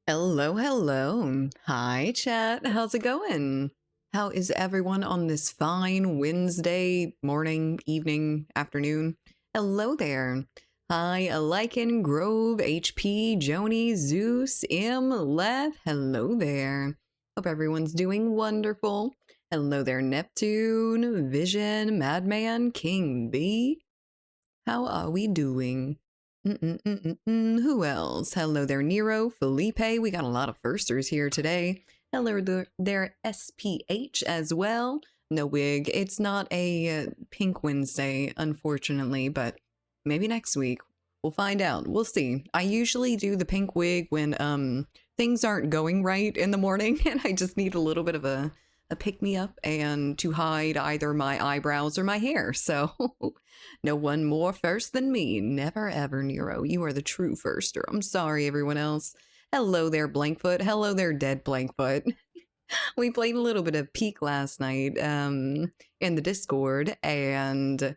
Hello, hello. Hi, chat. How's it going? How is everyone on this fine Wednesday morning, evening, afternoon? Hello there. Hi, Lycan, Grove, HP, Joni, Zeus, Leth. Hello there. Hope everyone's doing wonderful. Hello there, Neptune, Vision, Madman, King B. How are we doing? Who else? Hello there, Nero, Felipe. We got a lot of firsters here today. Hello there, SPH as well. No wig. It's not a Pink Wednesday, unfortunately, but maybe next week. We'll find out. We'll see. I usually do the pink wig when things aren't going right in the morning and I just need a little bit of a pick-me-up and to hide either my eyebrows or my hair. So no one more first than me. Never ever, Nero. You are the true firster. I'm sorry, everyone else. Hello there, Blankfoot. Hello there, Dead Blankfoot. We played a little bit of Peak last night in the Discord, and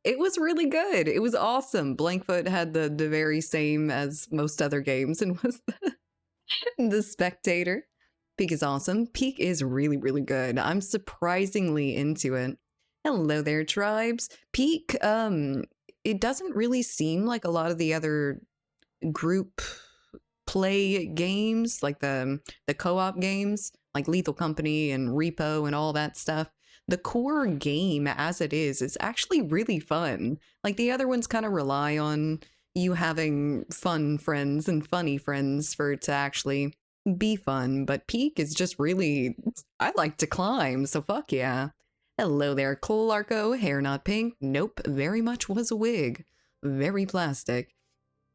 it was really good. It was awesome. Blankfoot had the very same as most other games and was the spectator. Peak is awesome. Peak is really, really good. I'm surprisingly into it. Hello there, tribes. Peak, it doesn't really seem like a lot of the other group play games, like the co-op games, like Lethal Company and Repo and all that stuff. The core game as it is actually really fun. Like the other ones kind of rely on you having fun friends and funny friends for it to actually be fun, but Peak is just really, I like to climb, so fuck yeah. Hello there, Cole Arco, hair not pink, nope, very much was a wig, very plastic.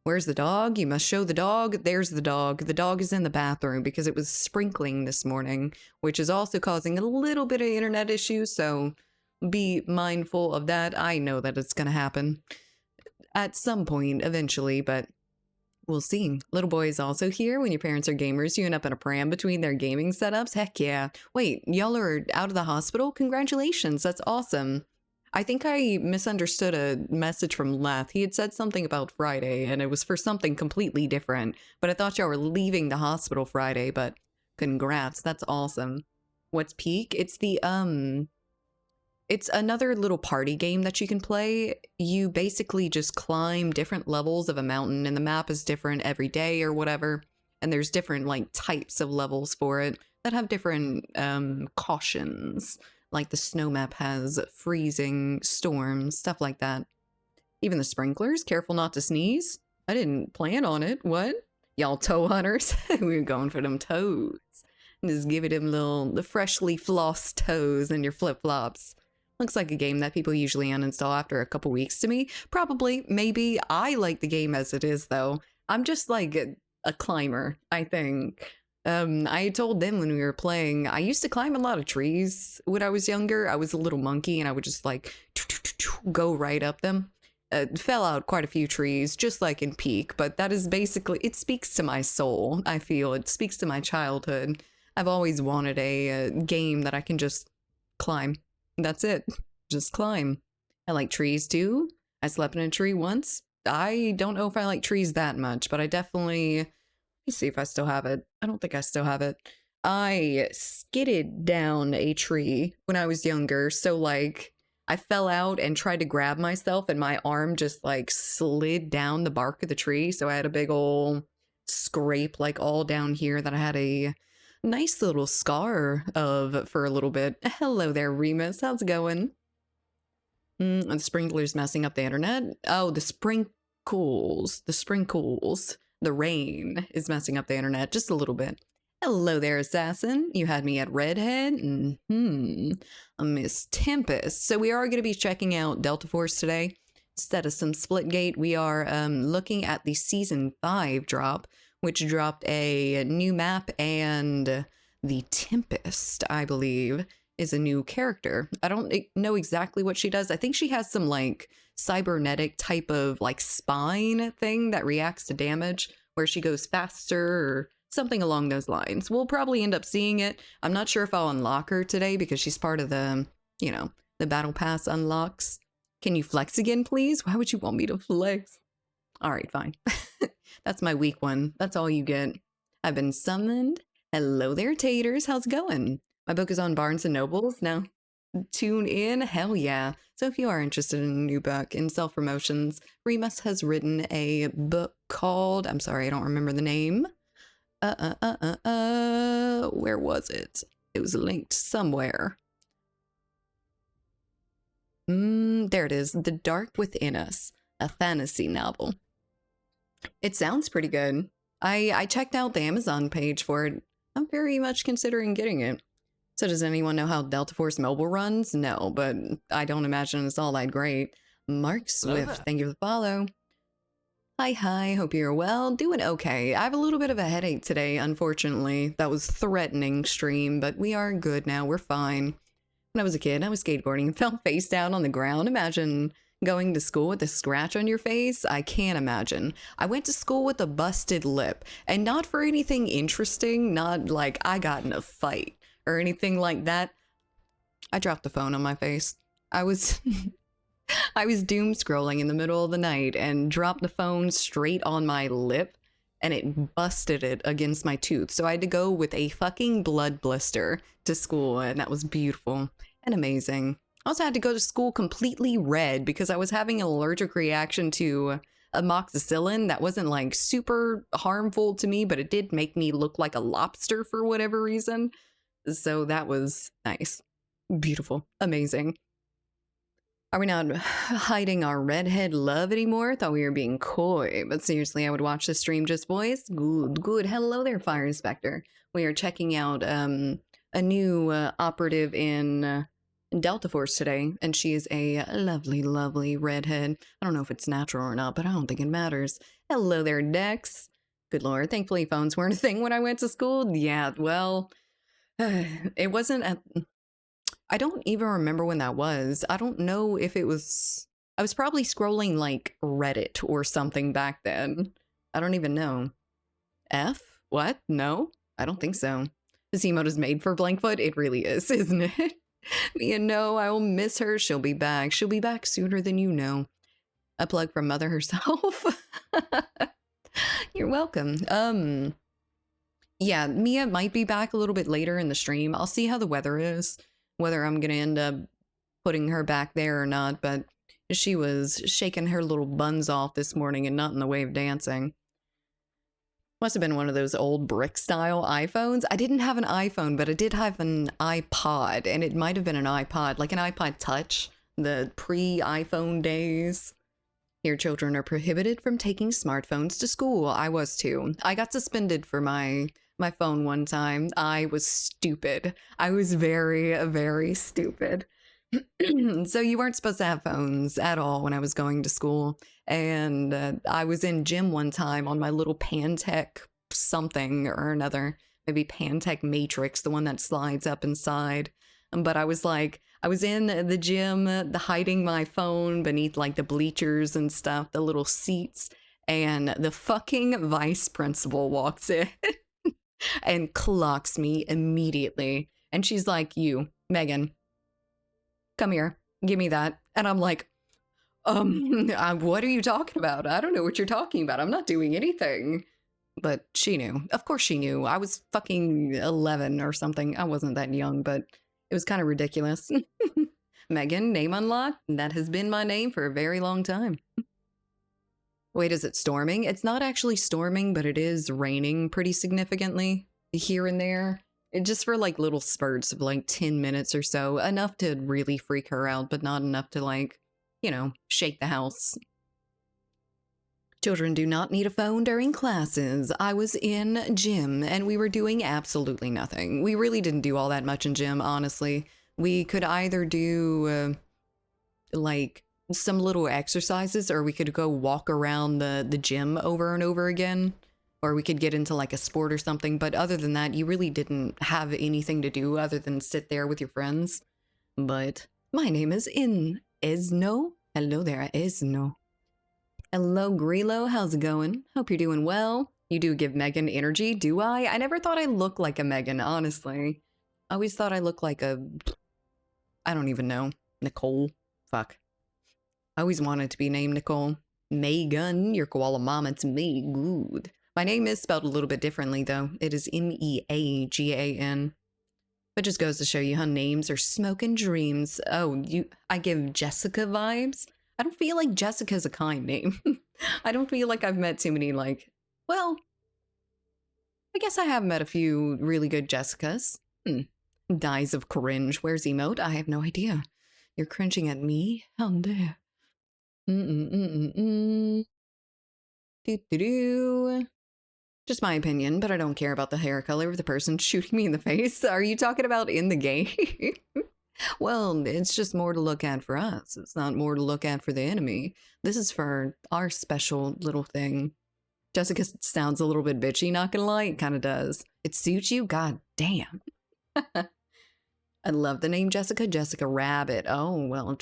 Where's the dog? You must show the dog. There's the dog. The dog is in the bathroom because it was sprinkling this morning, which is also causing a little bit of internet issues, so be mindful of that. I know that it's gonna happen at some point eventually, but we'll see. Little boy is also here. When your parents are gamers, you end up in a pram between their gaming setups. Heck yeah. Wait, y'all are out of the hospital? Congratulations. That's awesome. I think I misunderstood a message from Leth. He had said something about Friday, and it was for something completely different. But I thought y'all were leaving the hospital Friday, but congrats. That's awesome. What's Peak? It's another little party game that you can play. You basically just climb different levels of a mountain, and the map is different every day or whatever. And there's different like types of levels for it that have different cautions. Like the snow map has freezing, storms, stuff like that. Even the sprinklers, careful not to sneeze. I didn't plan on it. What? Y'all toe hunters? We were going for them toes. Just give it them the freshly flossed toes and your flip-flops. Looks like a game that people usually uninstall after a couple weeks to me. Probably, maybe. I like the game as it is, though. I'm just like a climber, I think. I told them when we were playing, I used to climb a lot of trees when I was younger. I was a little monkey and I would just like go right up them. Fell out quite a few trees, just like in Peak, but that is basically, it speaks to my soul, I feel. It speaks to my childhood. I've always wanted a game that I can just climb. That's it. Just climb. I like trees too. I slept in a tree once. I don't know if I like trees that much, but I definitely... Let me see if I still have it. I don't think I still have it. I skidded down a tree when I was younger, so like I fell out and tried to grab myself and my arm just like slid down the bark of the tree, so I had a big old scrape like all down here that I had a nice little scar of for a little bit. Hello there, Remus. How's it going? The sprinkler's messing up the internet. Oh, the sprinkles. The sprinkles. The rain is messing up the internet just a little bit. Hello there, assassin. You had me at Redhead. Miss Tempest. So we are going to be checking out Delta Force today. Instead of some Splitgate, we are looking at the Season 5 drop, which dropped a new map, and the Tempest, I believe, is a new character. I don't know exactly what she does. I think she has some like cybernetic type of like spine thing that reacts to damage, where she goes faster or something along those lines. We'll probably end up seeing it. I'm not sure if I'll unlock her today because she's part of the, you know, the battle pass unlocks. Can you flex again, please? Why would you want me to flex? All right, fine. That's my weak one. That's all you get. I've been summoned. Hello there, taters. How's it going? My book is on Barnes & Nobles now. Tune in. Hell yeah. So if you are interested in a new book in self-promotions, Remus has written a book called, I'm sorry, I don't remember the name. Where was it? It was linked somewhere. There it is. The Dark Within Us, a fantasy novel. It sounds pretty good. I checked out the Amazon page for it. I'm very much considering getting it. So does anyone know how Delta Force Mobile runs? No, but I don't imagine it's all that great. Mark Swift, thank you for the follow. Hi, hope you're well. Doing okay. I have a little bit of a headache today, unfortunately. That was threatening stream, but we are good now. We're fine. When I was a kid, I was skateboarding and fell face down on the ground. Imagine going to school with a scratch on your face. I can't imagine. I went to school with a busted lip, and not for anything interesting, not like I got in a fight or anything like that. I dropped the phone on my face. I was I was doom scrolling in the middle of the night and dropped the phone straight on my lip, and it busted it against my tooth. So I had to go with a fucking blood blister to school, and that was beautiful and amazing. I also had to go to school completely red because I was having an allergic reaction to amoxicillin that wasn't like super harmful to me, but it did make me look like a lobster for whatever reason. So that was nice. Beautiful. Amazing. Are we not hiding our redhead love anymore? Thought we were being coy, but seriously, I would watch the stream just boys. Good. Hello there, Fire Inspector. We are checking out a new operative in Delta Force today, and she is a lovely redhead. I don't know if it's natural or not, but I don't think it matters. Hello there, Dex. Good lord, thankfully phones weren't a thing when I went to school. Yeah, well, it wasn't at... I don't even remember when that was. I don't know if it was... I was probably scrolling like Reddit or something back then. I don't even know. F? What? No? I don't think so. This emote is made for Blankfoot? It really is, isn't it? Mia, no, I will miss her. She'll be back. She'll be back sooner than you know. A plug from Mother herself. You're welcome. Yeah, Mia might be back a little bit later in the stream. I'll see how the weather is, whether I'm gonna end up putting her back there or not, but she was shaking her little buns off this morning and not in the way of dancing. Must have been one of those old brick-style iPhones. I didn't have an iPhone, but I did have an iPod, and it might have been an iPod, like an iPod Touch, the pre-iPhone days. Here, children are prohibited from taking smartphones to school. I was too. I got suspended for my phone one time. I was stupid. I was very stupid. So you weren't supposed to have phones at all when I was going to school. And I was in gym one time on my little Pantech something or another. Maybe Pantech Matrix, the one that slides up inside. But I was in the gym, hiding my phone beneath like the bleachers and stuff, the little seats. And the fucking vice principal walks in and clocks me immediately. And she's like, "You, Megan, come here, give me that." And I'm like, what are you talking about? I don't know what you're talking about. I'm not doing anything. But she knew. Of course she knew. I was fucking 11 or something. I wasn't that young, but it was kind of ridiculous. Megan, name unlocked. That has been my name for a very long time. Wait, is it storming? It's not actually storming, but it is raining pretty significantly here and there. Just for like little spurts of like 10 minutes or so. Enough to really freak her out, but not enough to like, you know, shake the house. Children do not need a phone during classes. I was in gym and we were doing absolutely nothing. We really didn't do all that much in gym, honestly. We could either do like some little exercises, or we could go walk around the gym over and over again, or we could get into like a sport or something. But other than that, you really didn't have anything to do other than sit there with your friends. But my name is Esno. Hello there, Esno. Hello, Grillo. How's it going? Hope you're doing well. You do give Megan energy, do I? I never thought I looked like a Megan, honestly. I always thought I looked like a... I don't even know. Nicole. Fuck. I always wanted to be named Nicole. Megan, your koala mama to me. Good. My name is spelled a little bit differently, though. It is Meagan. But just goes to show you how names are smoke and dreams. Oh, I give Jessica vibes. I don't feel like Jessica's a kind name. I don't feel like I've met too many, like, well, I guess I have met a few really good Jessicas. Dies of cringe. Where's emote? I have no idea. You're cringing at me? How dare. Do. Just my opinion, but I don't care about the hair color of the person shooting me in the face. Are you talking about in the game? Well, it's just more to look at for us. It's not more to look at for the enemy. This is for our special little thing. Jessica sounds a little bit bitchy, not gonna lie. It kind of does. It suits you? God damn. I love the name Jessica. Jessica Rabbit. Oh, well,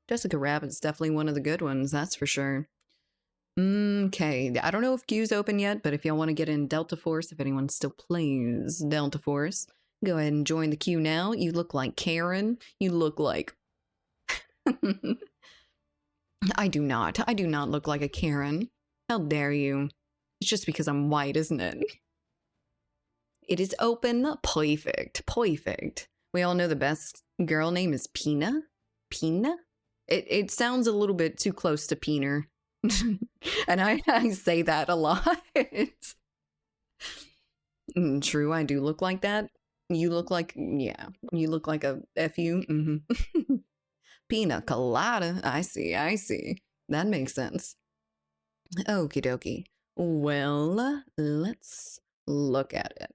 Jessica Rabbit's definitely one of the good ones, that's for sure. Okay, I don't know if queue's open yet, but if y'all want to get in Delta Force, if anyone still plays Delta Force, go ahead and join the queue now. You look like Karen. You look like... I do not. I do not look like a Karen. How dare you? It's just because I'm white, isn't it? It is open. Perfect. Perfect. We all know the best girl name is Pina. Pina? It sounds a little bit too close to Peener. And I say that a lot. True, I do look like that. You look like, yeah, you look like a FU. Pina colada. I see. That makes sense. Okie dokie. Well, let's look at it.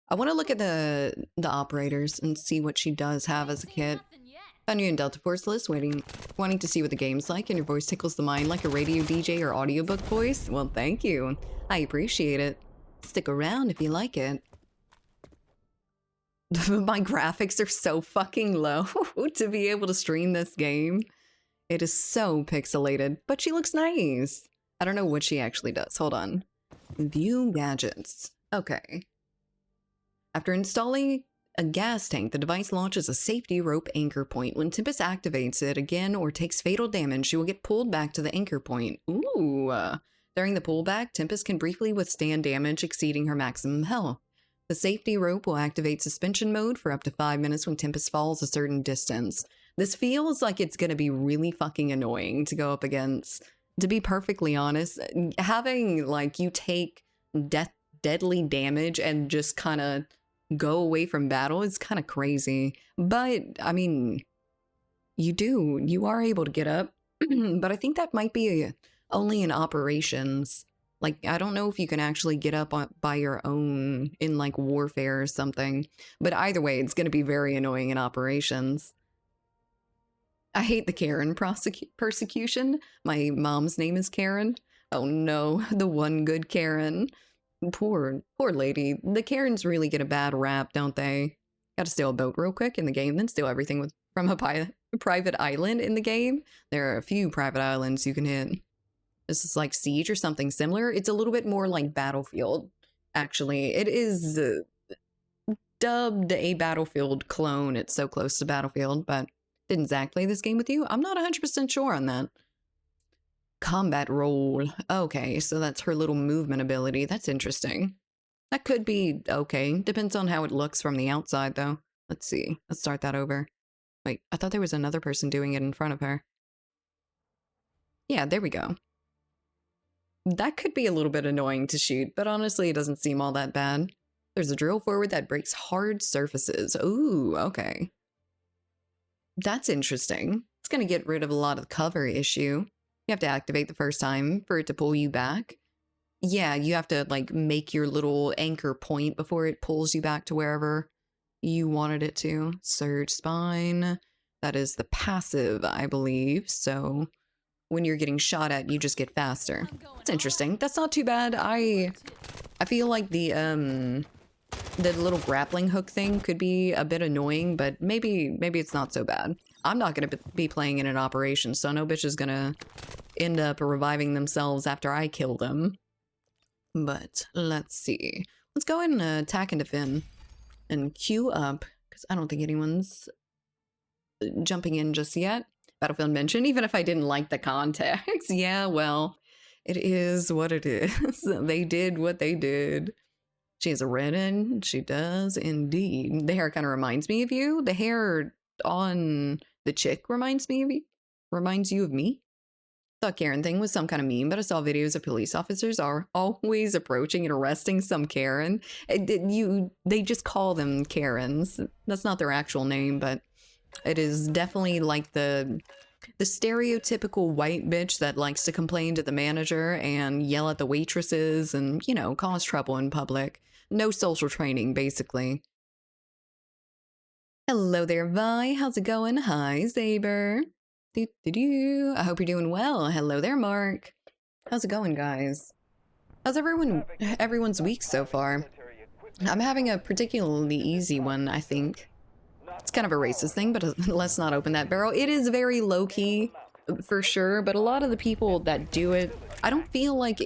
I want to look at the operators and see what she does have as a kid. Found you in Delta Force list, wanting to see what the game's like, and your voice tickles the mind like a radio DJ or audiobook voice. Well, thank you. I appreciate it. Stick around if you like it. My graphics are so fucking low to be able to stream this game. It is so pixelated, but she looks nice. I don't know what she actually does. Hold on. View gadgets. Okay. After installing a gas tank, the device launches a safety rope anchor point. When Tempest activates it again or takes fatal damage, she will get pulled back to the anchor point. Ooh. During the pullback, Tempest can briefly withstand damage exceeding her maximum health. The safety rope will activate suspension mode for up to 5 minutes when Tempest falls a certain distance. This feels like it's going to be really fucking annoying to go up against. To be perfectly honest, having, like, you take deadly damage and just kind of go away from battle is kind of crazy. But, I mean, you are able to get up. But I think that might be only in operations. Like, I don't know if you can actually get up by your own in, like, warfare or something. But either way, it's going to be very annoying in operations. I hate the Karen persecution. My mom's name is Karen. Oh no, the one good Karen. Poor lady. The Karens really get a bad rap, don't they? Gotta steal a boat real quick in the game, then steal everything from a private island in the game. There are a few private islands you can hit. This is like Siege or something similar. It's a little bit more like Battlefield, actually. It is dubbed a Battlefield clone. It's so close to Battlefield, but didn't Zach play this game with you? I'm not 100% sure on that. Combat roll. Okay, so that's her little movement ability. That's interesting. That could be okay. Depends on how it looks from the outside, though. Let's see. Let's start that over. Wait, I thought there was another person doing it in front of her. Yeah, there we go. That could be a little bit annoying to shoot, but honestly, it doesn't seem all that bad. There's a drill forward that breaks hard surfaces. Ooh, okay. That's interesting. It's going to get rid of a lot of the cover issue. You have to activate the first time for it to pull you back. Yeah, you have to, like, make your little anchor point before it pulls you back to wherever you wanted it to. Surge spine. That is the passive, I believe. So when you're getting shot at, you just get faster. It's interesting. That's not too bad. I feel like the little grappling hook thing could be a bit annoying, but maybe it's not so bad. I'm not going to be playing in an operation, so no bitch is going to end up reviving themselves after I kill them. But let's see. Let's go ahead and attack and defend and queue up, because I don't think anyone's jumping in just yet. Battlefield mentioned, even if I didn't like the context. Yeah, well, It is what it is. They did what they did. She has a redhead. She does indeed. The hair kind of reminds me of you. The hair on the chick reminds me of you. Reminds you of me. Thought Karen thing was some kind of meme, but I saw videos of police officers are always approaching and arresting some Karen. They just call them Karens. That's not their actual name, but it is definitely like the stereotypical white bitch that likes to complain to the manager and yell at the waitresses and, you know, cause trouble in public. No social training, basically. Hello there, Vi. How's it going? Hi, Saber. I hope you're doing well. Hello there, Mark. How's it going, guys? How's everyone's week so far? I'm having a particularly easy one, I think. It's kind of a racist thing, but let's not open that barrel. It is very low-key, for sure, but a lot of the people that do it, I don't feel like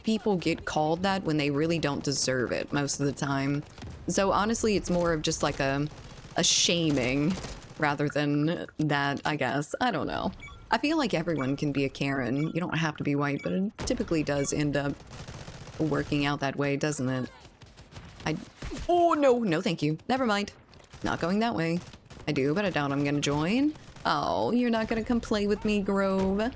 people get called that when they really don't deserve it most of the time. So honestly, it's more of just like a shaming rather than that, I guess. I don't know. I feel like everyone can be a Karen. You don't have to be white, but it typically does end up working out that way, doesn't it? Oh, no, thank you. Never mind. Not going that way. I do, but I doubt I'm gonna join. Oh, you're not gonna come play with me, Grove.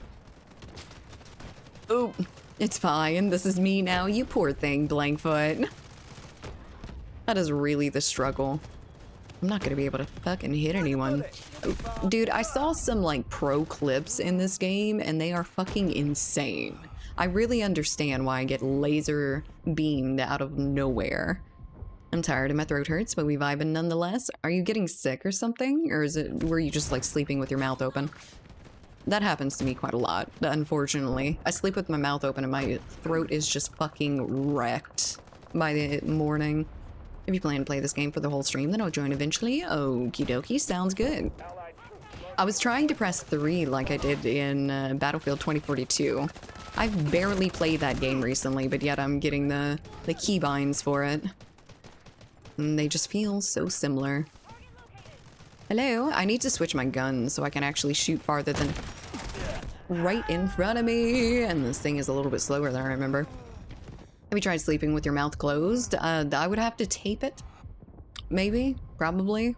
Oh, it's fine. This is me now. You poor thing, Blankfoot. That is really the struggle. I'm not gonna be able to fucking hit anyone. Dude, I saw some, like, pro clips in this game, and they are fucking insane. I really understand why I get laser beamed out of nowhere. I'm tired and my throat hurts, but we vibing nonetheless. Are you getting sick or something? Or were you just, like, sleeping with your mouth open? That happens to me quite a lot, unfortunately. I sleep with my mouth open and my throat is just fucking wrecked by the morning. If you plan to play this game for the whole stream, then I'll join eventually. Okie dokie, sounds good. I was trying to press 3 like I did in Battlefield 2042. I've barely played that game recently, but yet I'm getting the keybinds for it. And they just feel so similar. Hello, I need to switch my gun so I can actually shoot farther than right in front of me. And this thing is a little bit slower than I remember. Have you tried sleeping with your mouth closed? I would have to tape it. Maybe, probably.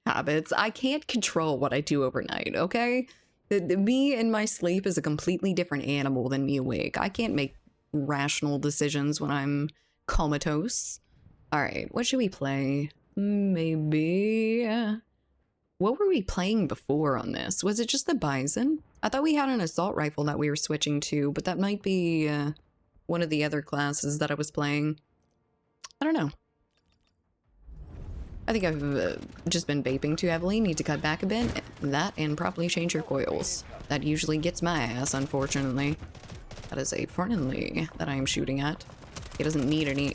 Habits. I can't control what I do overnight, okay? Me in my sleep is a completely different animal than me awake. I can't make rational decisions when I'm comatose. Alright, what should we play? Maybe... What were we playing before on this? Was it just the Bison? I thought we had an assault rifle that we were switching to, but that might be one of the other classes that I was playing. I don't know. I think I've just been vaping too heavily. Need to cut back a bit. That and probably change your coils. That usually gets my ass, unfortunately. That is a friendly that I am shooting at. He doesn't need any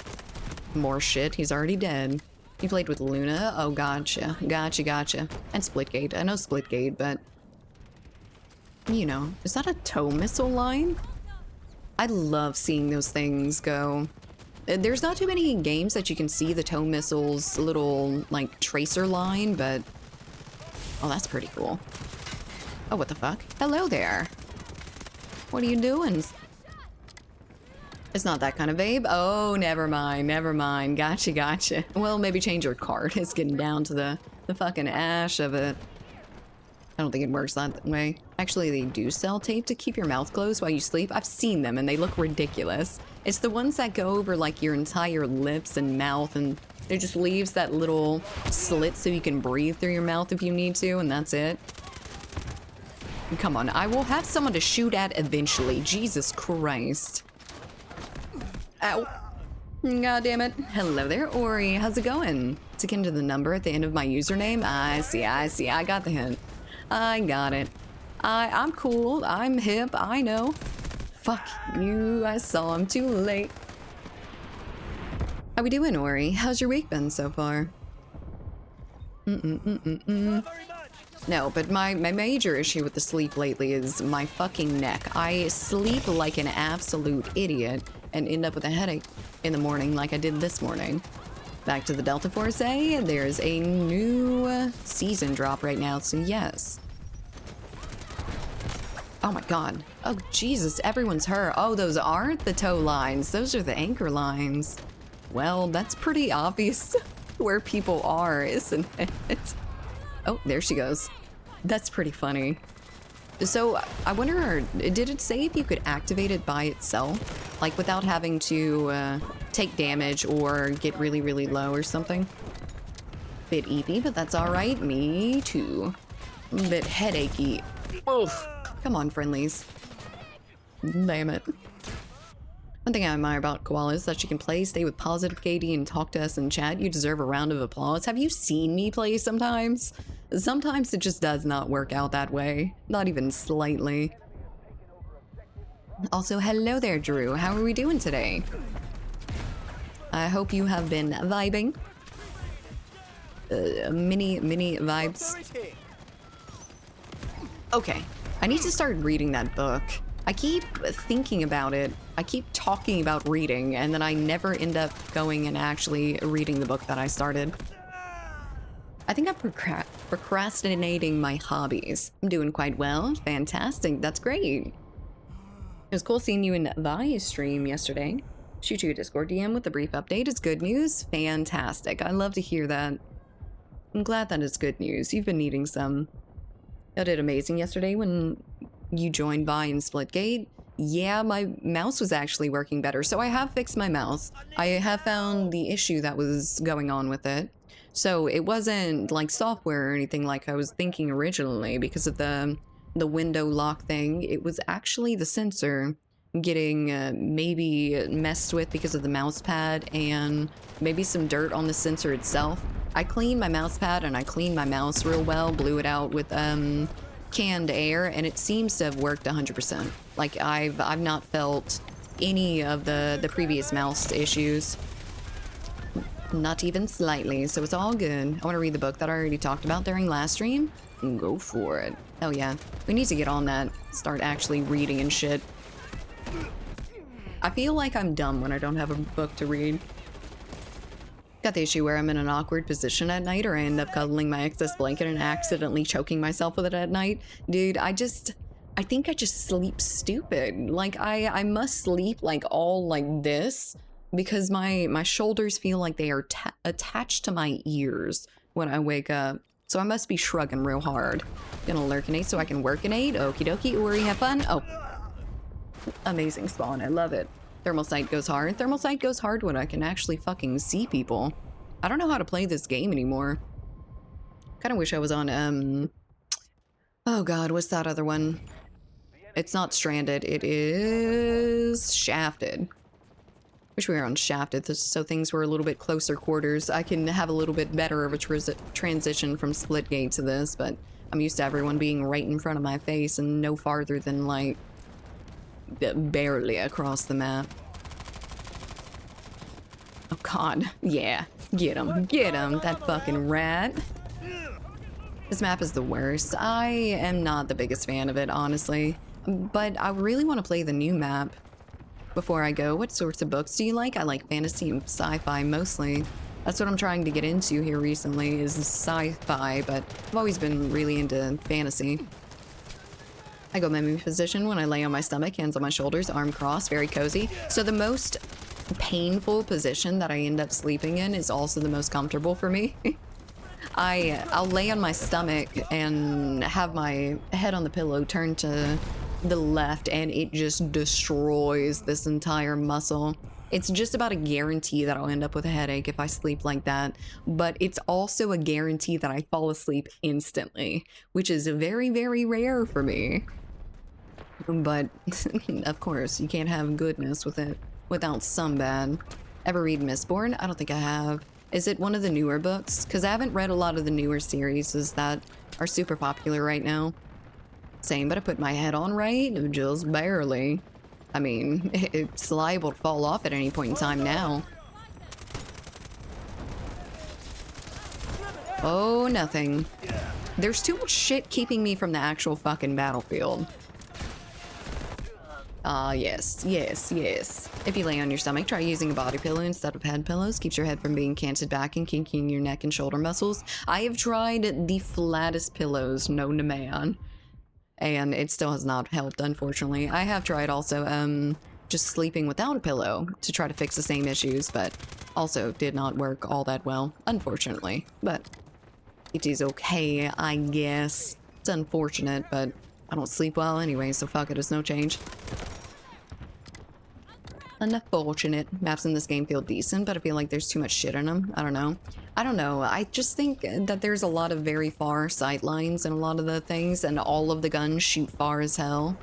more shit. He's already dead. You played with Luna? Oh, gotcha. Gotcha. And Splitgate. I know Splitgate, but... You know, is that a tow missile line? I love seeing those things go. There's not too many games that you can see the tow missile's little, like, tracer line, but... Oh, that's pretty cool. Oh, what the fuck? Hello there. What are you doing? It's not that kind of vape. Oh, never mind. Gotcha. Well, maybe change your card. It's getting down to the fucking ash of it. I don't think it works that way. Actually, they do sell tape to keep your mouth closed while you sleep. I've seen them and they look ridiculous. It's the ones that go over like your entire lips and mouth, and it just leaves that little slit so you can breathe through your mouth if you need to, and that's it. Come on, I will have someone to shoot at eventually. Jesus Christ. Ow. God damn it. Hello there, Ori. How's it going? It's akin to the number at the end of my username. I see. I got the hint. I got it. I'm cool. I'm hip. I know. Fuck you. I saw him too late. How we doing, Ori? How's your week been so far? No, but my major issue with the sleep lately is my fucking neck. I sleep like an absolute idiot and end up with a headache in the morning like I did this morning. Back to the Delta Force A, there's a new season drop right now, so yes. Oh my god. Oh Jesus, everyone's hurt. Oh, those aren't the tow lines. Those are the anchor lines. Well, that's pretty obvious where people are, isn't it? Oh, there she goes. That's pretty funny. So I wonder, did it say if you could activate it by itself? Like without having to take damage or get really, really low or something? Bit eepy, but that's all right. Me too. Bit headachy. Oof. Come on, friendlies. Damn it. One thing I admire about Koala is that she can play, stay with positive KD, and talk to us in chat. You deserve a round of applause. Have you seen me play sometimes? Sometimes it just does not work out that way. Not even slightly. Also, hello there, Drew. How are we doing today? I hope you have been vibing. Mini vibes. Okay. I need to start reading that book. I keep thinking about it. I keep talking about reading, and then I never end up going and actually reading the book that I started. I think I'm procrastinating my hobbies. I'm doing quite well. Fantastic. That's great. It was cool seeing you in the stream yesterday. Shoot you a Discord DM with a brief update. It's good news. Fantastic. I love to hear that. I'm glad that it's good news. You've been needing some. I did amazing yesterday when you joined Vi in Splitgate. Yeah, my mouse was actually working better, so I have fixed my mouse. I have found the issue that was going on with it. So it wasn't like software or anything like I was thinking originally because of the window lock thing. It was actually the sensor getting maybe messed with because of the mouse pad and maybe some dirt on the sensor itself. I cleaned my mouse pad and I cleaned my mouse real well, blew it out with canned air, and it seems to have worked 100%. Like I've not felt any of the previous mouse issues. Not even slightly, so it's all good. I want to read the book that I already talked about during last stream. Go for it. Oh yeah, we need to get on that. Start actually reading and shit. I feel like I'm dumb when I don't have a book to read. Got the issue where I'm in an awkward position at night, or I end up cuddling my excess blanket and accidentally choking myself with it at night. Dude, I think I just sleep stupid. Like I must sleep like all like this because my shoulders feel like they are attached to my ears when I wake up. So I must be shrugging real hard. Gonna lurkinate so I can workinate. Okie dokie, Uri, have fun. Oh, amazing spawn, I love it. Thermal sight goes hard. Thermal sight goes hard when I can actually fucking see people. I don't know how to play this game anymore. Kind of wish I was on, oh god, what's that other one? It's not Stranded, it is Shafted. Wish we were on Shafted so things were a little bit closer quarters. I can have a little bit better of a transition from Splitgate to this, but I'm used to everyone being right in front of my face and no farther than like barely across the map. Oh god, yeah. Get him, that fucking rat. This map is the worst. I am not the biggest fan of it, honestly. But I really want to play the new map. Before I go, what sorts of books do you like? I like fantasy and sci-fi mostly. That's what I'm trying to get into here recently, is sci-fi, but I've always been really into fantasy. I go memory position when I lay on my stomach, hands on my shoulders, arm crossed, very cozy. So the most painful position that I end up sleeping in is also the most comfortable for me. I'll lay on my stomach and have my head on the pillow turned to the left, and it just destroys this entire muscle. It's just about a guarantee that I'll end up with a headache if I sleep like that, but it's also a guarantee that I fall asleep instantly, which is very, very rare for me. But of course, you can't have goodness with it without some bad. Ever read Mistborn? I don't think I have. Is it one of the newer books? Because I haven't read a lot of the newer series that are super popular right now. Same, but I put my head on right, just barely. I mean, it's liable to fall off at any point in time now. Oh, nothing. There's too much shit keeping me from the actual fucking battlefield. Yes. If you lay on your stomach, try using a body pillow instead of head pillows. Keeps your head from being canted back and kinking your neck and shoulder muscles. I have tried the flattest pillows known to man. and it still has not helped, unfortunately. I have tried also just sleeping without a pillow to try to fix the same issues, but also did not work all that well, unfortunately. But it is okay, I guess. It's unfortunate, but I don't sleep well anyway, so fuck it, it's no change. Unfortunate. Maps in this game feel decent, but I feel like there's too much shit in them. I don't know. I just think that there's a lot of very far sight lines in a lot of the things, and all of the guns shoot far as hell.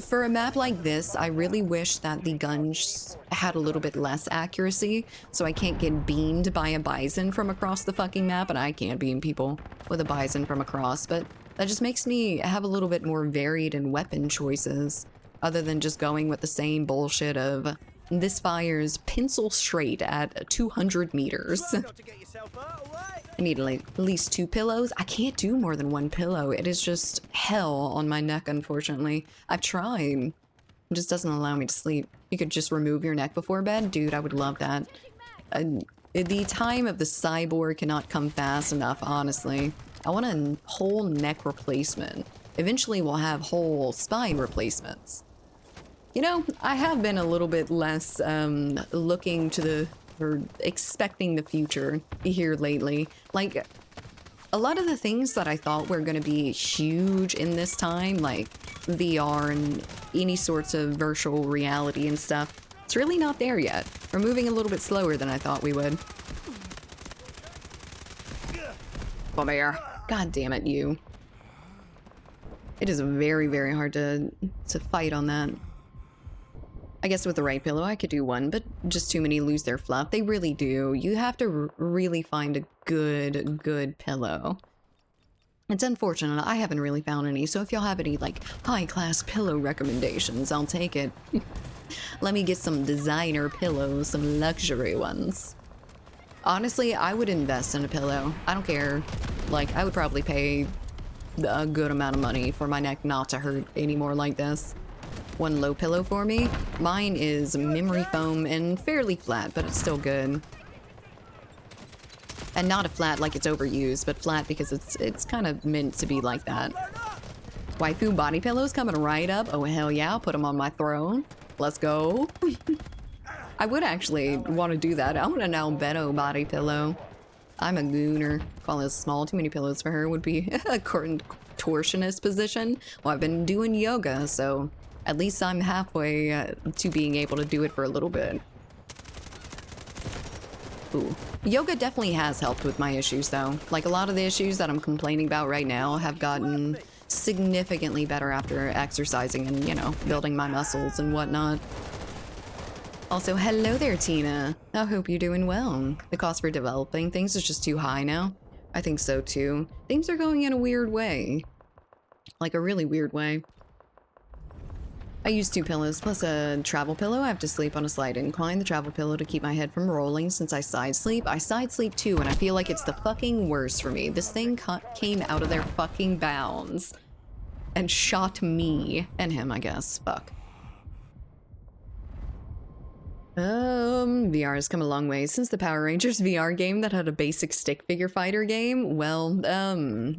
For a map like this, I really wish that the guns had a little bit less accuracy, so I can't get beamed by a bison from across the fucking map, and I can't beam people with a bison from across, but that just makes me have a little bit more varied in weapon choices, other than just going with the same bullshit of this fires pencil straight at 200 meters. I need like at least 2 pillows. I can't do more than 1 pillow. It is just hell on my neck, unfortunately. I've tried. It just doesn't allow me to sleep. You could just remove your neck before bed? Dude, I would love that. The time of the cyborg cannot come fast enough, honestly. I want a whole neck replacement. Eventually we'll have whole spine replacements. You know, I have been a little bit less looking to the, or expecting the future here lately. Like, a lot of the things that I thought were going to be huge in this time, like VR and any sorts of virtual reality and stuff, it's really not there yet. We're moving a little bit slower than I thought we would. Come here. God damn it, you. It is very, very hard to fight on that. I guess with the right pillow I could do 1, but just too many lose their fluff. They really do. You have to really find a good pillow. It's unfortunate. I haven't really found any, so if y'all have any like high-class pillow recommendations, I'll take it. Let me get some designer pillows, some luxury ones. Honestly, I would invest in a pillow. I don't care. Like, I would probably pay a good amount of money for my neck not to hurt anymore like this. 1 low pillow for me. Mine is memory foam and fairly flat, but it's still good. And not a flat like it's overused, but flat because it's kind of meant to be like that. Waifu body pillows coming right up. Oh, hell yeah, I'll put them on my throne. Let's go. I would actually want to do that. I want an Albedo body pillow. I'm a gooner. Call it small. Too many pillows for her would be a contortionist position. Well, I've been doing yoga, so at least I'm halfway to being able to do it for a little bit. Ooh. Yoga definitely has helped with my issues, though. Like, a lot of the issues that I'm complaining about right now have gotten significantly better after exercising and, you know, building my muscles and whatnot. Also, hello there, Tina. I hope you're doing well. The cost for developing things is just too high now. I think so, too. Things are going in a weird way. Like, a really weird way. I use 2 pillows plus a travel pillow. I have to sleep on a slight incline. The travel pillow to keep my head from rolling since I side sleep. I side sleep too, and I feel like it's the fucking worst for me. This thing came out of their fucking bounds and shot me and him, I guess. Fuck. VR has come a long way since the Power Rangers VR game that had a basic stick figure fighter game. Well,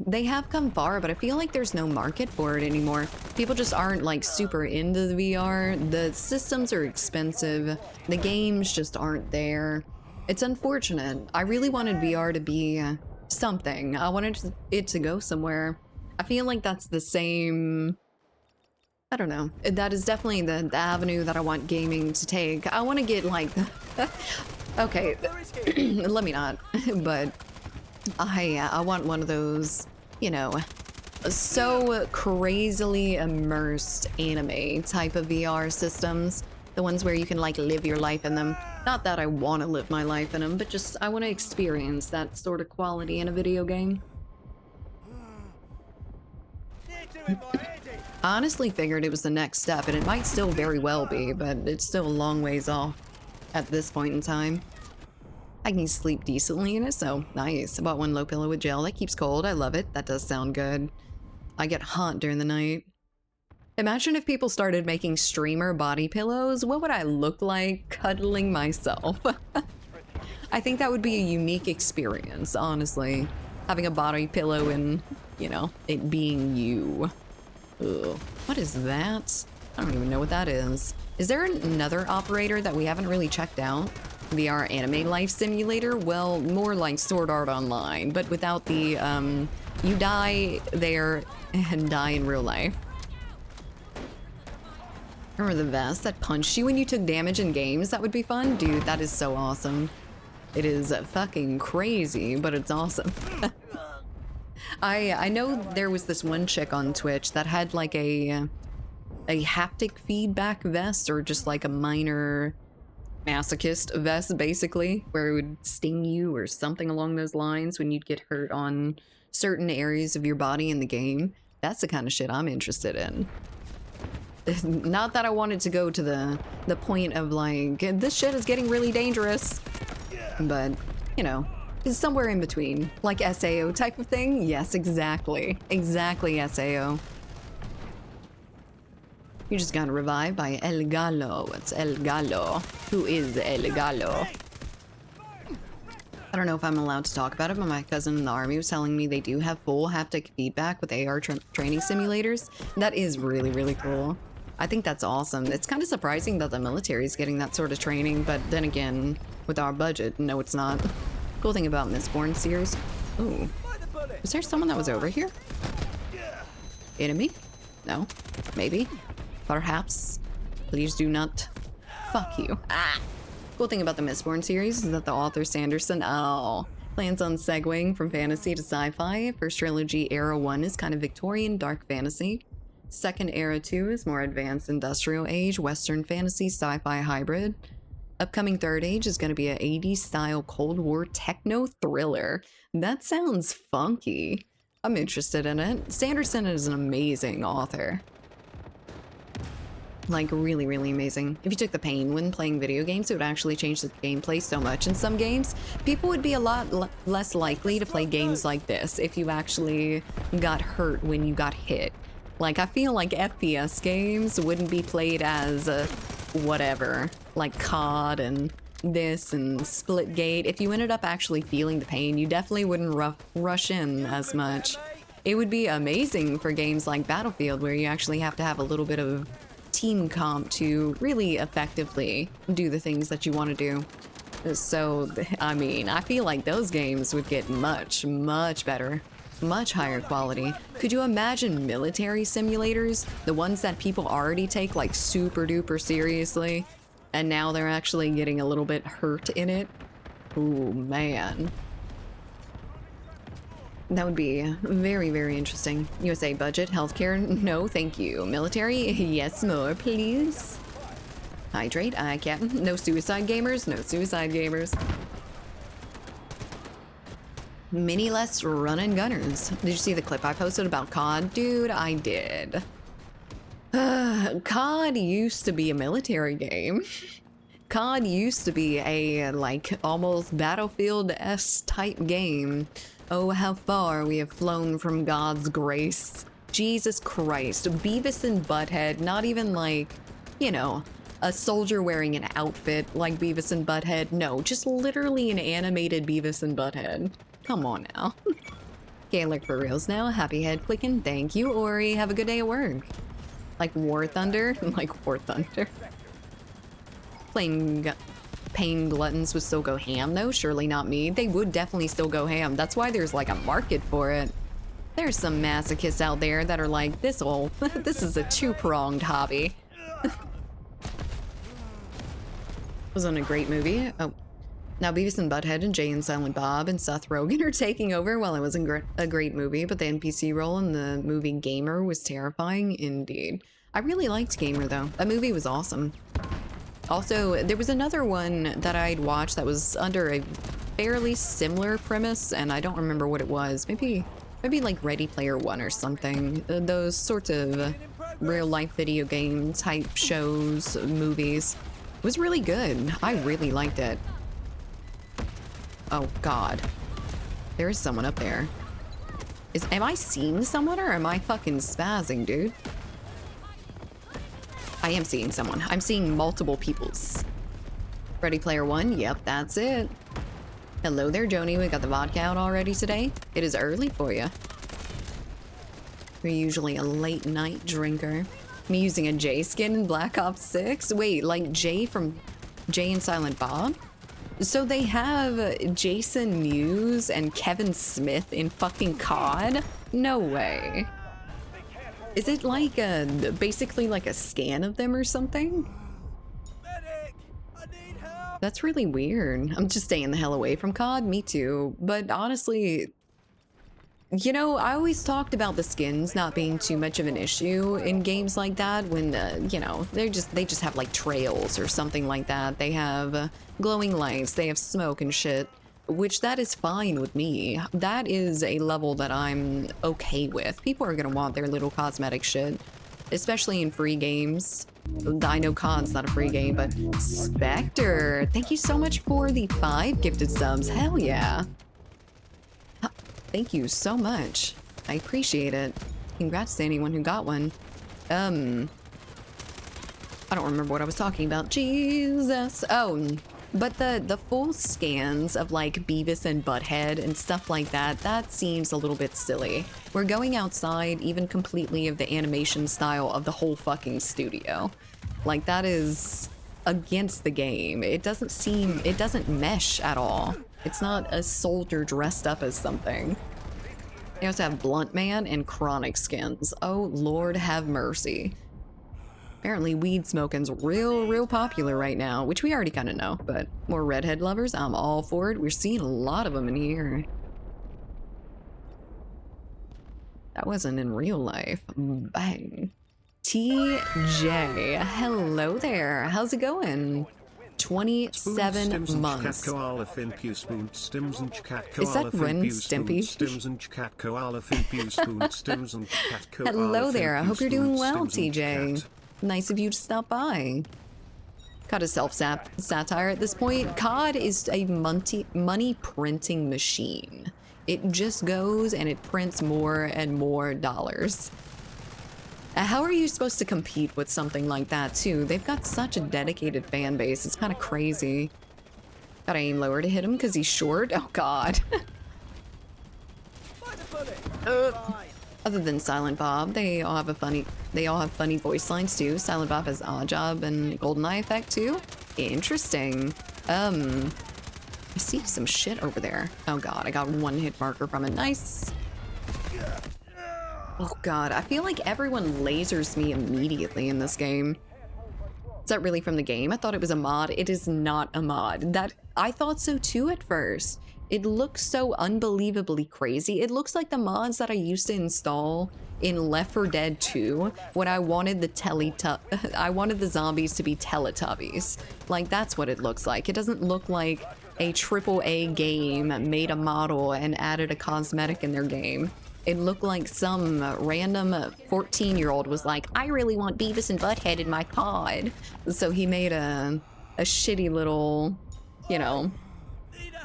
they have come far, but I feel like there's no market for it anymore. People just aren't like super into the VR. The systems are expensive. The games just aren't there. It's unfortunate. I really wanted VR to be something. I wanted it to go somewhere. I feel like that's the same... I don't know. That is definitely the avenue that I want gaming to take. I want to get like... okay, let me not. But I want one of those, you know, so crazily immersed anime type of VR systems. The ones where you can like live your life in them. Not that I want to live my life in them, but just I want to experience that sort of quality in a video game. I honestly figured it was the next step, and it might still very well be, but it's still a long ways off at this point in time. I can sleep decently in it, so nice. I bought 1 low pillow with gel. That keeps cold. I love it. That does sound good. I get hot during the night. Imagine if people started making streamer body pillows. What would I look like cuddling myself? I think that would be a unique experience, honestly. Having a body pillow in you know, it being you. Ugh. What is that? I don't even know what that is. Is there another operator that we haven't really checked out? VR anime life simulator? Well, more like Sword Art Online, but without the, you die there and die in real life. Remember the vest that punched you when you took damage in games? That would be fun? Dude, that is so awesome. It is fucking crazy, but it's awesome. I know there was this one chick on Twitch that had like a haptic feedback vest, or just like a minor masochist vest, basically, where it would sting you or something along those lines when you'd get hurt on certain areas of your body in the game. That's the kind of shit I'm interested in. Not that I wanted to go to the point of like, this shit is getting really dangerous, but you know, it's somewhere in between, like SAO type of thing. Yes, exactly SAO. You just got revived by El Gallo. It's El Gallo. Who is El Gallo? I don't know if I'm allowed to talk about it, but my cousin in the army was telling me they do have full haptic feedback with AR training simulators. That is really, really cool. I think that's awesome. It's kind of surprising that the military is getting that sort of training, but then again, with our budget, no, it's not. Cool thing about Mistborn series. Ooh. Was there someone that was over here? Enemy? No. Maybe. Perhaps. Please do not. Fuck you. Ah! Cool thing about the Mistborn series is that the author Sanderson, plans on segueing from fantasy to sci-fi. First trilogy, Era 1, is kind of Victorian dark fantasy. Second Era 2 is more advanced industrial age, Western fantasy, sci-fi hybrid. Upcoming third age is going to be an 80s style Cold War techno thriller. That sounds funky. I'm interested in it. Sanderson is an amazing author. Like, really, really amazing. If you took the pain when playing video games, it would actually change the gameplay so much. In some games, people would be a lot less likely to play games like this if you actually got hurt when you got hit. Like, I feel like FPS games wouldn't be played as whatever, like COD and this and Splitgate. If you ended up actually feeling the pain, you definitely wouldn't rush in as much. It would be amazing for games like Battlefield, where you actually have to have a little bit of team comp to really effectively do the things that you want to do. So, I mean, I feel like those games would get much, much better. Much higher quality. Could you imagine military simulators? The ones that people already take like super duper seriously, and now they're actually getting a little bit hurt in it? Ooh, man. That would be very, very interesting. USA budget, healthcare, no thank you. Military, yes more, please. Hydrate, I can't. No suicide gamers, no suicide gamers. Mini less run and gunners. Did you see the clip I posted about COD? Dude, I did. COD used to be a military game. COD used to be a, like, almost Battlefield-esque type game. Oh, how far we have flown from God's grace. Jesus Christ. Beavis and Butthead, not even like, you know, a soldier wearing an outfit like Beavis and Butthead. No, just literally an animated Beavis and Butthead. Come on now. Gaelic for reals now. Happy head clicking. Thank you, Ori. Have a good day at work. Like War Thunder? Like War Thunder. Playing Pain Gluttons would still go ham though? Surely not me. They would definitely still go ham. That's why there's like a market for it. There's some masochists out there that are like, this is a two-pronged hobby. Wasn't a great movie. Oh. Now Beavis and Butthead and Jay and Silent Bob and Seth Rogen are taking over. Well, it wasn't a great movie, but the NPC role in the movie Gamer was terrifying indeed. I really liked Gamer though. That movie was awesome. Also, there was another one that I'd watched that was under a fairly similar premise, and I don't remember what it was. Maybe like Ready Player One or something. Those sorts of real-life video game type shows, movies. It was really good. I really liked it. Oh, God. There is someone up there. Am I seeing someone or am I fucking spazzing, dude? I am seeing someone. I'm seeing multiple peoples. Ready Player One? Yep, that's it. Hello there, Joni. We got the vodka out already today. It is early for you. You're usually a late night drinker. Me using a Jay skin in Black Ops 6? Wait, like Jay from Jay and Silent Bob? So they have Jason Mewes and Kevin Smith in fucking COD? No way. Is it like a, basically like a scan of them or something? Medic! I need help! That's really weird. I'm just staying the hell away from COD, me too. But honestly, you know, I always talked about the skins not being too much of an issue in games like that when, you know, they just have like trails or something like that. They have glowing lights, they have smoke and shit, which that is fine with me. That is a level that I'm okay with. People are gonna want their little cosmetic shit, especially in free games. I know COD's not a free game, but Spectre, thank you so much for the 5 gifted subs. Hell yeah. Thank you so much. I appreciate it. Congrats to anyone who got one. I don't remember what I was talking about. Jesus. Oh, but the full scans of like Beavis and Butthead and stuff like that, that seems a little bit silly. We're going outside even completely of the animation style of the whole fucking studio. Like that is against the game. It doesn't mesh at all. It's not a soldier dressed up as something. They also have Blunt Man and Chronic skins. Oh, Lord have mercy. Apparently weed smoking's real popular right now, which we already kind of know, but more redhead lovers, I'm all for it. We're seeing a lot of them in here. That wasn't in real life. Bang. TJ, hello there. How's it going? 27 months. Is that Ren Stimpy? Hello there. I hope you're doing well, TJ. Nice of you to stop by. Got a self-satire at this point. COD is a money printing machine. It just goes and it prints more and more dollars. How are you supposed to compete with something like that, too? They've got such a dedicated fan base. It's kind of crazy. Gotta aim lower to hit him because he's short. Oh, God. Other than Silent Bob, they all have funny voice lines, too. Silent Bob has Odd Job and GoldenEye effect, too. Interesting. I see some shit over there. Oh, God. I got one hit marker from it. Nice. Oh god, I feel like everyone lasers me immediately in this game. Is that really from the game? I thought it was a mod. It is not a mod. I thought so too at first. It looks so unbelievably crazy. It looks like the mods that I used to install in Left 4 Dead 2 when I wanted the zombies to be Teletubbies. Like, that's what it looks like. It doesn't look like a AAA game made a model and added a cosmetic in their game. It looked like some random 14-year-old was like, I really want Beavis and Butthead in my COD. So he made a shitty little, you know,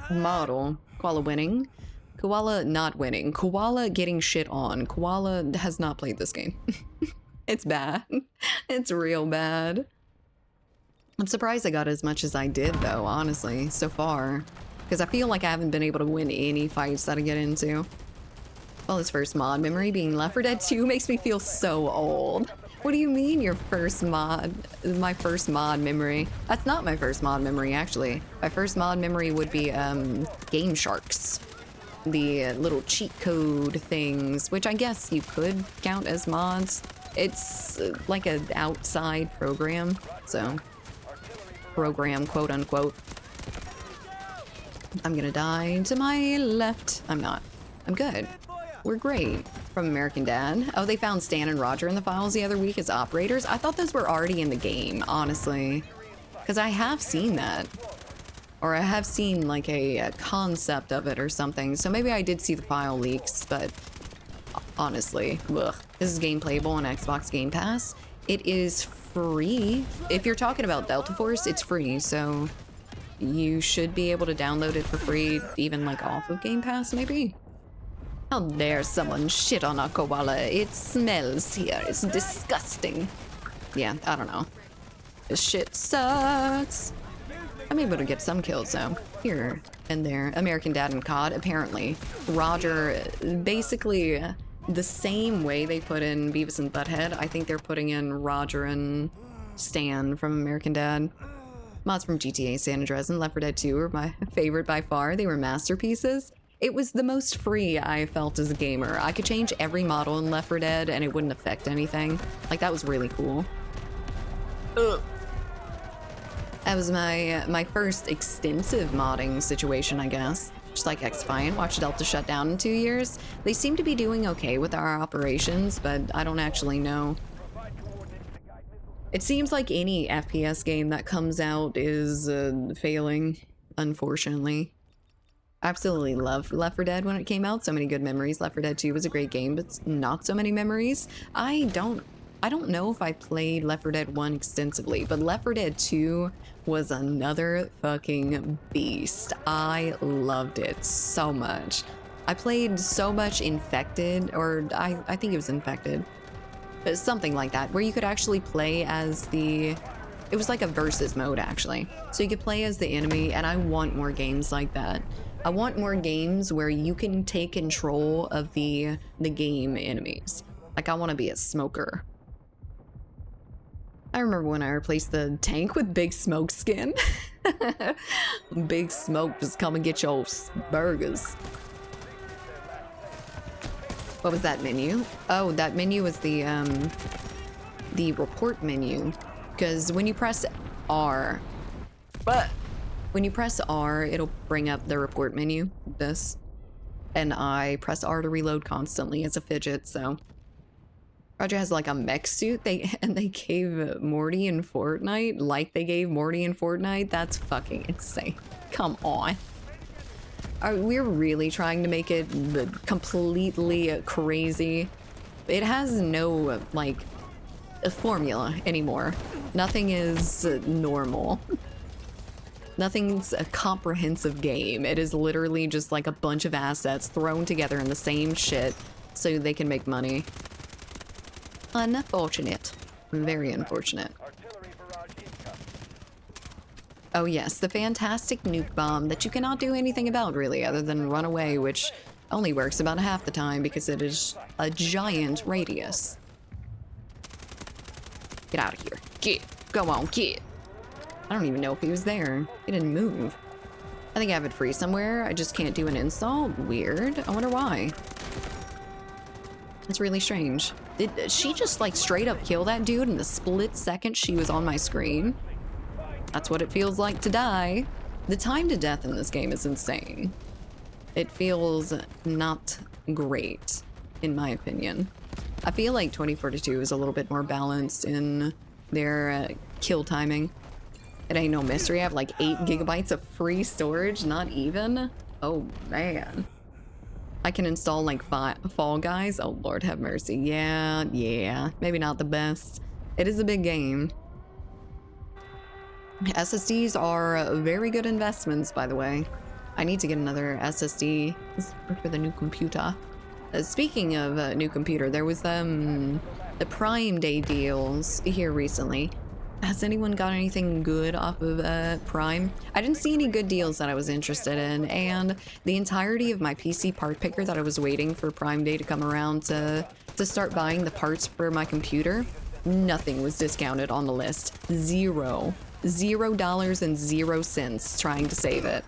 model. Koala winning. Koala not winning. Koala getting shit on. Koala has not played this game. It's bad. It's real bad. I'm surprised I got as much as I did, though, honestly, so far. Because I feel like I haven't been able to win any fights that I get into. Well, his first mod memory being Left 4 Dead 2 makes me feel so old. What do you mean your first mod? My first mod memory? That's not my first mod memory, actually. My first mod memory would be Game Sharks. The little cheat code things, which I guess you could count as mods. It's like an outside program, so program, quote unquote. I'm gonna die to my left. I'm not. I'm good. We're great. From American Dad. Oh, they found Stan and Roger in the files the other week as operators. I thought those were already in the game, honestly. Because I have seen that. Or I have seen like a concept of it or something. So maybe I did see the file leaks, but honestly, ugh. This is game playable on Xbox Game Pass. It is free. If you're talking about Delta Force, it's free. So you should be able to download it for free, even like off of Game Pass, maybe. How dare someone shit on a koala? It smells here. It's disgusting. Yeah, I don't know. This shit sucks. I'm able to get some kills though. Here and there. American Dad and COD, apparently. Roger basically the same way they put in Beavis and Butthead, I think they're putting in Roger and Stan from American Dad. Mods from GTA San Andreas and Left 4 Dead 2 are my favorite by far. They were masterpieces. It was the most free I felt as a gamer. I could change every model in Left 4 Dead and it wouldn't affect anything. Like, that was really cool. Ugh. That was my first extensive modding situation, I guess. Just like X-Defiant, watch Delta shut down in 2 years. They seem to be doing okay with our operations, but I don't actually know. It seems like any FPS game that comes out is failing, unfortunately. Absolutely loved Left 4 Dead when it came out. So many good memories. Left 4 Dead 2 was a great game, but not so many memories. I don't know if I played Left 4 Dead 1 extensively, but Left 4 Dead 2 was another fucking beast. I loved it so much. I played so much Infected, or I think it was Infected. Something like that, where you could actually play as the... It was like a versus mode, actually. So you could play as the enemy, and I want more games like that. I want more games where you can take control of the game enemies. Like, I want to be a smoker. I remember when I replaced the tank with Big Smoke skin. Big Smoke, just come and get your burgers. What was that menu? Oh, that menu was the report menu. Because when you press R, it'll bring up the report menu, this. And I press R to reload constantly as a fidget, so. Roger has like a mech suit, they gave Morty in Fortnite, like they gave Morty in Fortnite. That's fucking insane. Come on. We're really trying to make it completely crazy. It has no, like, formula anymore. Nothing is normal. Nothing's a comprehensive game. It is literally just like a bunch of assets thrown together in the same shit so they can make money. Unfortunate. Very unfortunate. Oh yes, the fantastic nuke bomb that you cannot do anything about really other than run away, which only works about half the time because it is a giant radius. Get out of here. Get. Go on, get. I don't even know if he was there. He didn't move. I think I have it free somewhere. I just can't do an install. Weird. I wonder why. It's really strange. Did she just like straight up kill that dude in the split second she was on my screen? That's what it feels like to die. The time to death in this game is insane. It feels not great, in my opinion. I feel like 2042 is a little bit more balanced in their kill timing. It ain't no mystery. I have like 8 gigabytes of free storage, not even. Oh man. I can install like Fall Guys. Oh Lord have mercy. Yeah, maybe not the best. It is a big game. SSDs are very good investments, by the way. I need to get another SSD for the new computer. Speaking of new computer, there was the Prime Day deals here recently. Has anyone got anything good off of Prime? I didn't see any good deals that I was interested in, and the entirety of my PC part picker that I was waiting for Prime Day to come around to start buying the parts for my computer, nothing was discounted on the list. $0 and 0 cents trying to save it.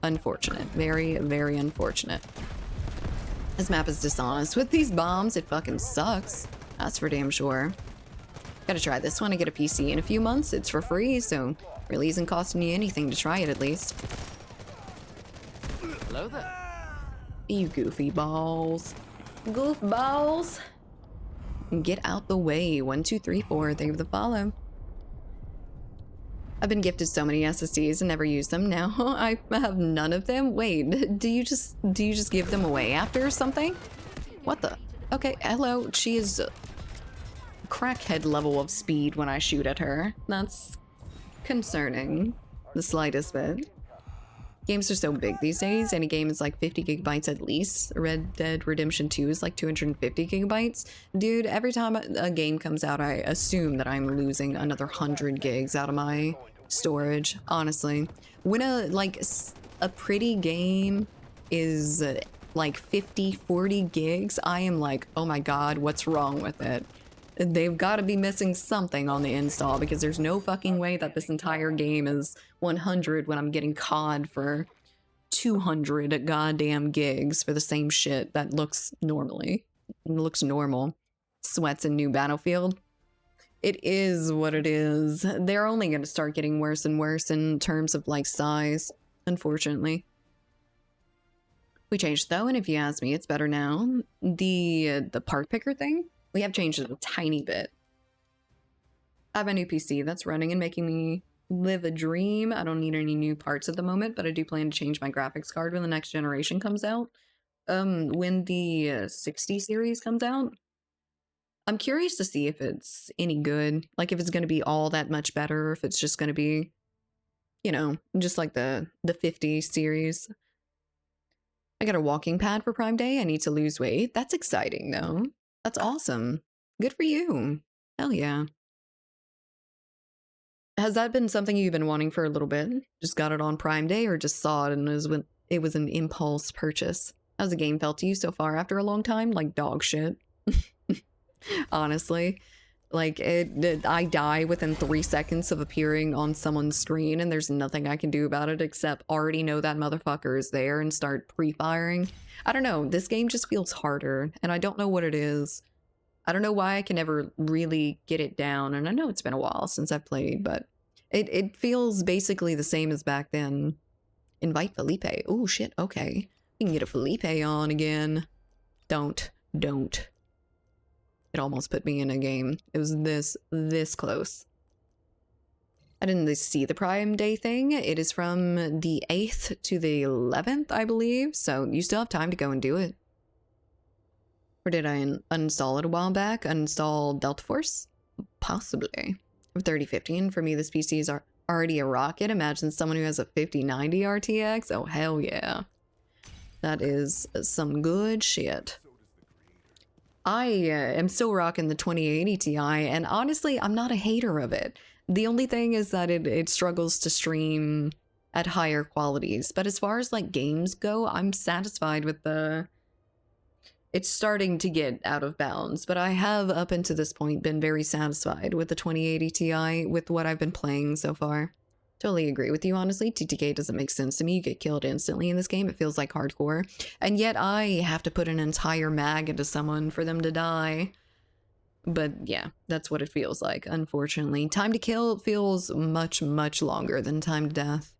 Unfortunate. Very, very unfortunate. This map is dishonest. With these bombs, it fucking sucks. That's for damn sure. Gotta try this one. I get a PC in a few months. It's for free, so really isn't costing you anything to try it at least. Hello there. You goofy balls. Goofballs. Get out the way. 1, 2, 3, 4. Thank you for the follow. I've been gifted so many SSDs and never used them. Now I have none of them. Wait, do you just give them away after something? What the? Okay, hello. She is crackhead level of speed when I shoot at her. That's concerning. The slightest bit. Games are so big these days. Any game is like 50 gigabytes at least. Red Dead Redemption 2 is like 250 gigabytes. Dude, every time a game comes out, I assume that I'm losing another 100 gigs out of my storage, honestly. When a pretty game is like 50, 40 gigs, I am like, oh my god, what's wrong with it? They've got to be missing something on the install because there's no fucking way that this entire game is 100 when I'm getting COD for 200 goddamn gigs for the same shit that looks normal. Sweats in new Battlefield. It is what it is. They're only going to start getting worse and worse in terms of like size, unfortunately. We changed though, and if you ask me, it's better now. The part picker thing, we have changed it a tiny bit. I have a new PC that's running and making me live a dream. I don't need any new parts at the moment, but I do plan to change my graphics card when the next generation comes out. When the 60 series comes out. I'm curious to see if it's any good. Like if it's going to be all that much better, or if it's just going to be, you know, just like the 50 series. I got a walking pad for Prime Day. I need to lose weight. That's exciting though. That's awesome. Good for you. Hell yeah. Has that been something you've been wanting for a little bit? Just got it on Prime Day or just saw it and it was an impulse purchase? How's the game felt to you so far after a long time? Like dog shit. Honestly. Like, I die within 3 seconds of appearing on someone's screen and there's nothing I can do about it except already know that motherfucker is there and start pre-firing. I don't know, this game just feels harder and I don't know what it is. I don't know why I can never really get it down, and I know it's been a while since I've played, but it feels basically the same as back then. Invite Felipe. Oh shit, okay. We can get a Felipe on again. Don't. It almost put me in a game. It was this close. I didn't see the Prime Day thing. It is from the 8th to the 11th, I believe, so you still have time to go and do it. Or did I uninstall it a while back? Uninstall Delta Force? Possibly. 3050, and for me this PC is already a rocket. Imagine someone who has a 5090 RTX. Oh hell yeah. That is some good shit. I am still rocking the 2080 Ti, and honestly, I'm not a hater of it. The only thing is that it struggles to stream at higher qualities. But as far as like games go, I'm satisfied with the... It's starting to get out of bounds, but I have up until this point been very satisfied with the 2080 Ti with what I've been playing so far. Totally agree with you, honestly. TTK doesn't make sense to me. You get killed instantly in this game. It feels like hardcore. And yet I have to put an entire mag into someone for them to die. But yeah, that's what it feels like, unfortunately. Time to kill feels much, much longer than time to death.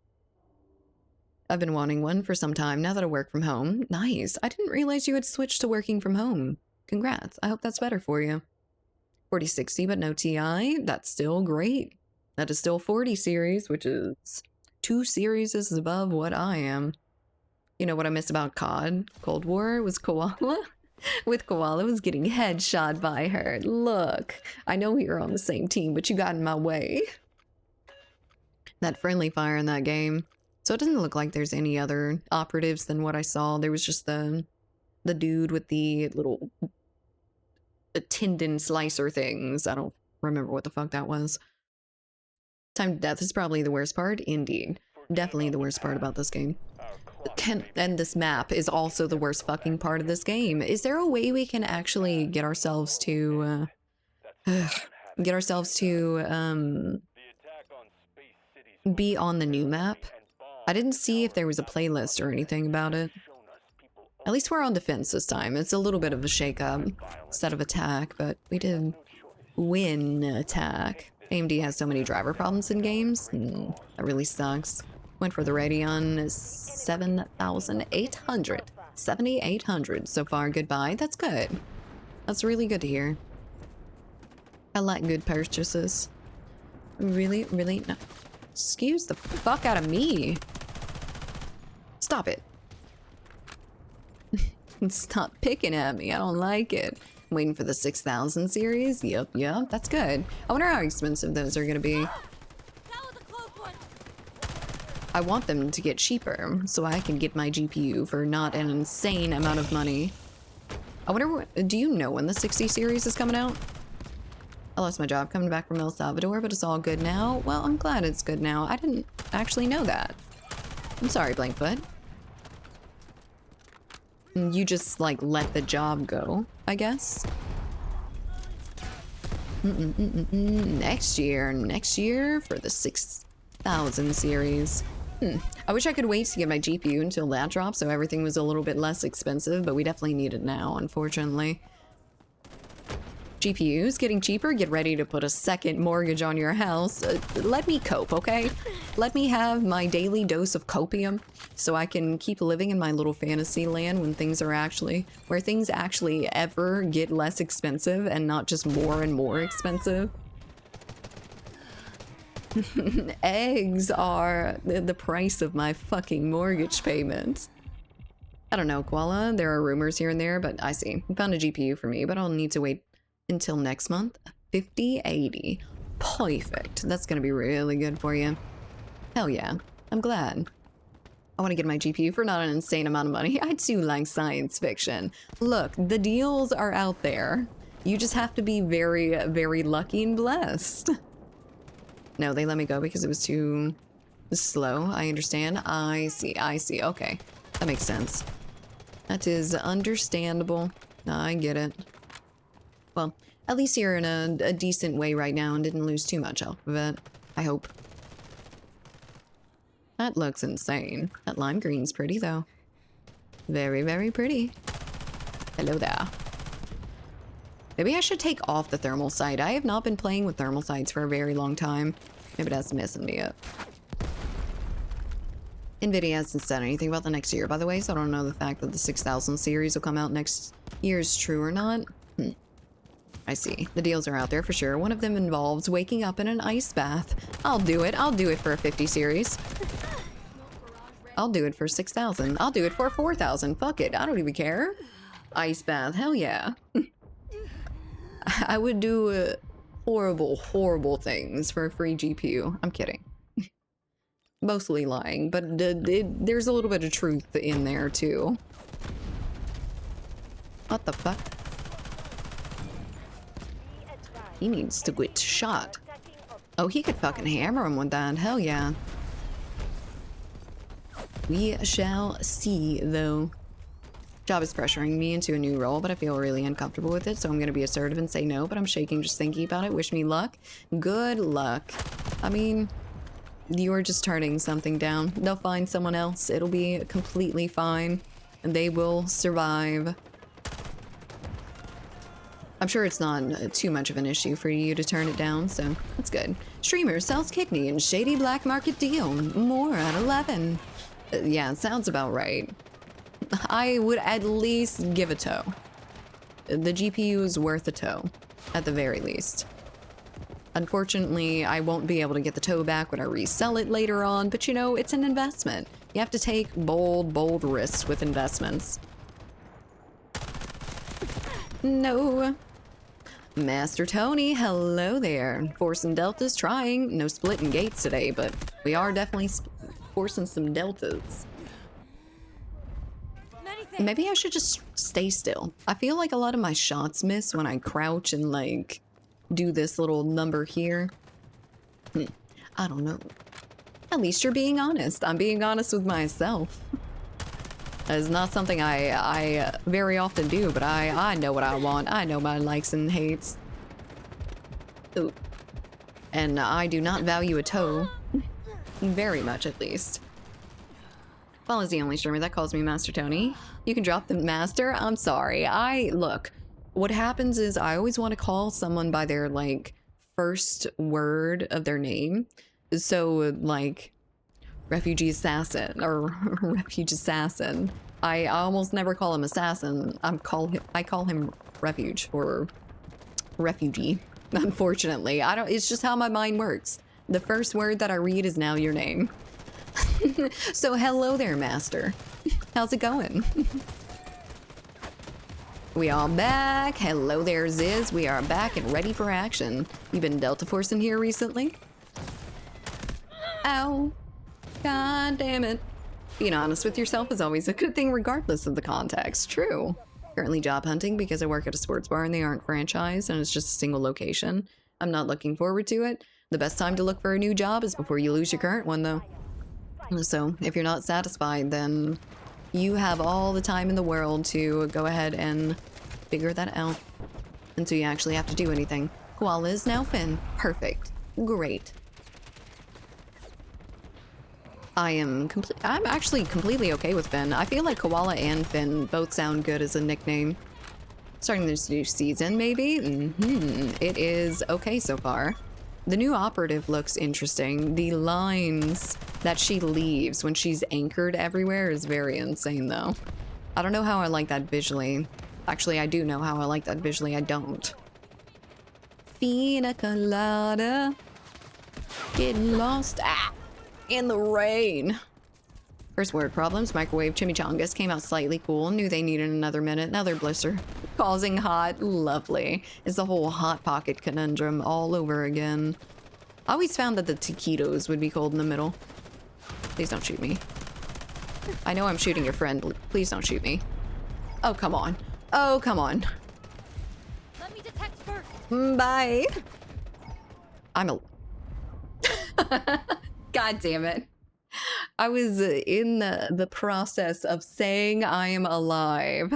I've been wanting one for some time now that I work from home. Nice. I didn't realize you had switched to working from home. Congrats. I hope that's better for you. 4060 but no Ti. That's still great. That is still 40 series, which is 2 series above what I am. You know what I miss about COD? Cold War was Koala. With Koala was getting headshot by her. Look, I know we were on the same team, but you got in my way. That friendly fire in that game. So it doesn't look like there's any other operatives than what I saw. There was just the dude with the little tendon slicer things. I don't remember what the fuck that was. Time to death is probably the worst part. Indeed. Definitely the worst part about this game. And this map is also the worst fucking part of this game. Is there a way we can actually get ourselves to be on the new map? I didn't see if there was a playlist or anything about it. At least we're on defense this time. It's a little bit of a shake-up instead of attack, but we did win attack. AMD has so many driver problems in games. That really sucks. Went for the Radeon 7800. 7800 so far. Goodbye. That's good. That's really good to hear. I like good purchases. Really, really no. Excuse the fuck out of me. Stop it. Stop picking at me. I don't like it. Waiting for the 6000 series. Yep, that's good. I wonder how expensive those are gonna be. I want them to get cheaper so I can get my GPU for not an insane amount of money. I wonder, do you know when the 60 series is coming out? I lost my job coming back from El Salvador, but it's all good now. Well, I'm glad it's good now. I didn't actually know that. I'm sorry, Blankfoot. You just, like, let the job go, I guess. Next year for the 6000 series. I wish I could wait to get my GPU until that drops so everything was a little bit less expensive, but we definitely need it now, unfortunately. GPUs getting cheaper, get ready to put a second mortgage on your house. Let me cope, okay? Let me have my daily dose of copium so I can keep living in my little fantasy land when things are actually, where things actually ever get less expensive and not just more and more expensive. Eggs are the price of my fucking mortgage payment. I don't know, Koala. There are rumors here and there, but I see. You found a GPU for me, but I'll need to wait until next month. 5080. Perfect. That's gonna be really good for you. Hell yeah. I'm glad. I want to get my GPU for not an insane amount of money. I too like science fiction. Look, the deals are out there. You just have to be very, very lucky and blessed. No, they let me go because it was too slow. I understand. I see. Okay. That makes sense. That is understandable. I get it. Well, at least you're in a decent way right now and didn't lose too much off of it. I hope. That looks insane. That lime green's pretty, though. Very, very pretty. Hello there. Maybe I should take off the thermal sight. I have not been playing with thermal sights for a very long time. Maybe that's messing me up. NVIDIA hasn't said anything about the next year, by the way, so I don't know the fact that the 6000 series will come out next year is true or not. I see. The deals are out there for sure. One of them involves waking up in an ice bath. I'll do it. I'll do it for a 50 series. I'll do it for 6000. I'll do it for 4000. Fuck it. I don't even care. Ice bath. Hell yeah. I would do horrible, horrible things for a free GPU. I'm kidding. Mostly lying, but there's a little bit of truth in there too. What the fuck? He needs to get shot. Oh, he could fucking hammer him with that. Hell yeah. We shall see, though. Job is pressuring me into a new role, but I feel really uncomfortable with it, so I'm gonna be assertive and say no, but I'm shaking just thinking about it. Wish me luck. Good luck. I mean, you're just turning something down. They'll find someone else. It'll be completely fine, and they will survive. I'm sure it's not too much of an issue for you to turn it down, so that's good. Streamer sells kidney in shady black market deal. More at 11. Yeah, sounds about right. I would at least give a toe. The GPU is worth a toe, at the very least. Unfortunately, I won't be able to get the toe back when I resell it later on, but you know, it's an investment. You have to take bold, bold risks with investments. No. Master Tony, hello there. Forcing deltas, trying. No splitting gates today, but we are definitely forcing some deltas. Maybe I should just stay still. I feel like a lot of my shots miss when I crouch and like do this little number here. I don't know. At least you're being honest. I'm being honest with myself. That is not something I very often do, but I know what I want. I know my likes and hates. Ooh. And I do not value a toe. Very much, at least. Paul is the only streamer that calls me Master Tony. You can drop the master. I'm sorry. Look, what happens is I always want to call someone by their, like, first word of their name. So, like, refugee assassin or refuge assassin. I almost never call him assassin. I call him refuge or refugee. Unfortunately, it's just how my mind works. The first word that I read is now your name. So hello there, master. How's it going? We are back. Hello there, Ziz. We are back and ready for action. You been Delta Forcing here recently? Ow. God damn it. Being honest with yourself is always a good thing regardless of the context. True. Currently job hunting because I work at a sports bar and they aren't franchised and it's just a single location. I'm not looking forward to it. The best time to look for a new job is before you lose your current one, though. So if you're not satisfied, then You have all the time in the world to go ahead and figure that out until you actually have to do anything. Koala is now Finn. Perfect. Great. I'm actually completely okay with Finn. I feel like Koala and Finn both sound good as a nickname. Starting this new season, maybe? It is okay so far. The new operative looks interesting. The lines that she leaves when she's anchored everywhere is very insane, though. I don't know how I like that visually. Actually, I do know how I like that visually. I don't. Pina colada. Getting lost in the rain. First word problems. Microwave chimichangas came out slightly cool. Knew they needed another minute. Now they're blister. Causing hot. Lovely. It's the whole hot pocket conundrum all over again. I always found that the taquitos would be cold in the middle. Please don't shoot me. I know I'm shooting your friend. Please don't shoot me. Oh, come on. Oh, come on. Let me detect first. Bye. I'm a... God damn it. I was in the process of saying I am alive.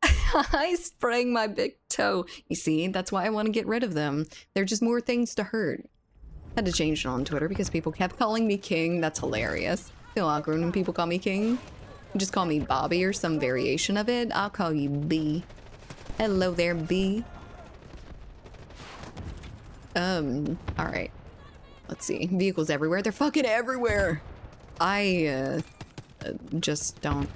I sprang my big toe. You see, that's why I want to get rid of them. They're just more things to hurt. Had to change it on Twitter because people kept calling me King. That's hilarious. Feel awkward when people call me King. You just call me Bobby or some variation of it. I'll call you B. Hello there, B. Alright. Let's see. Vehicles everywhere. They're fucking everywhere! I, just don't...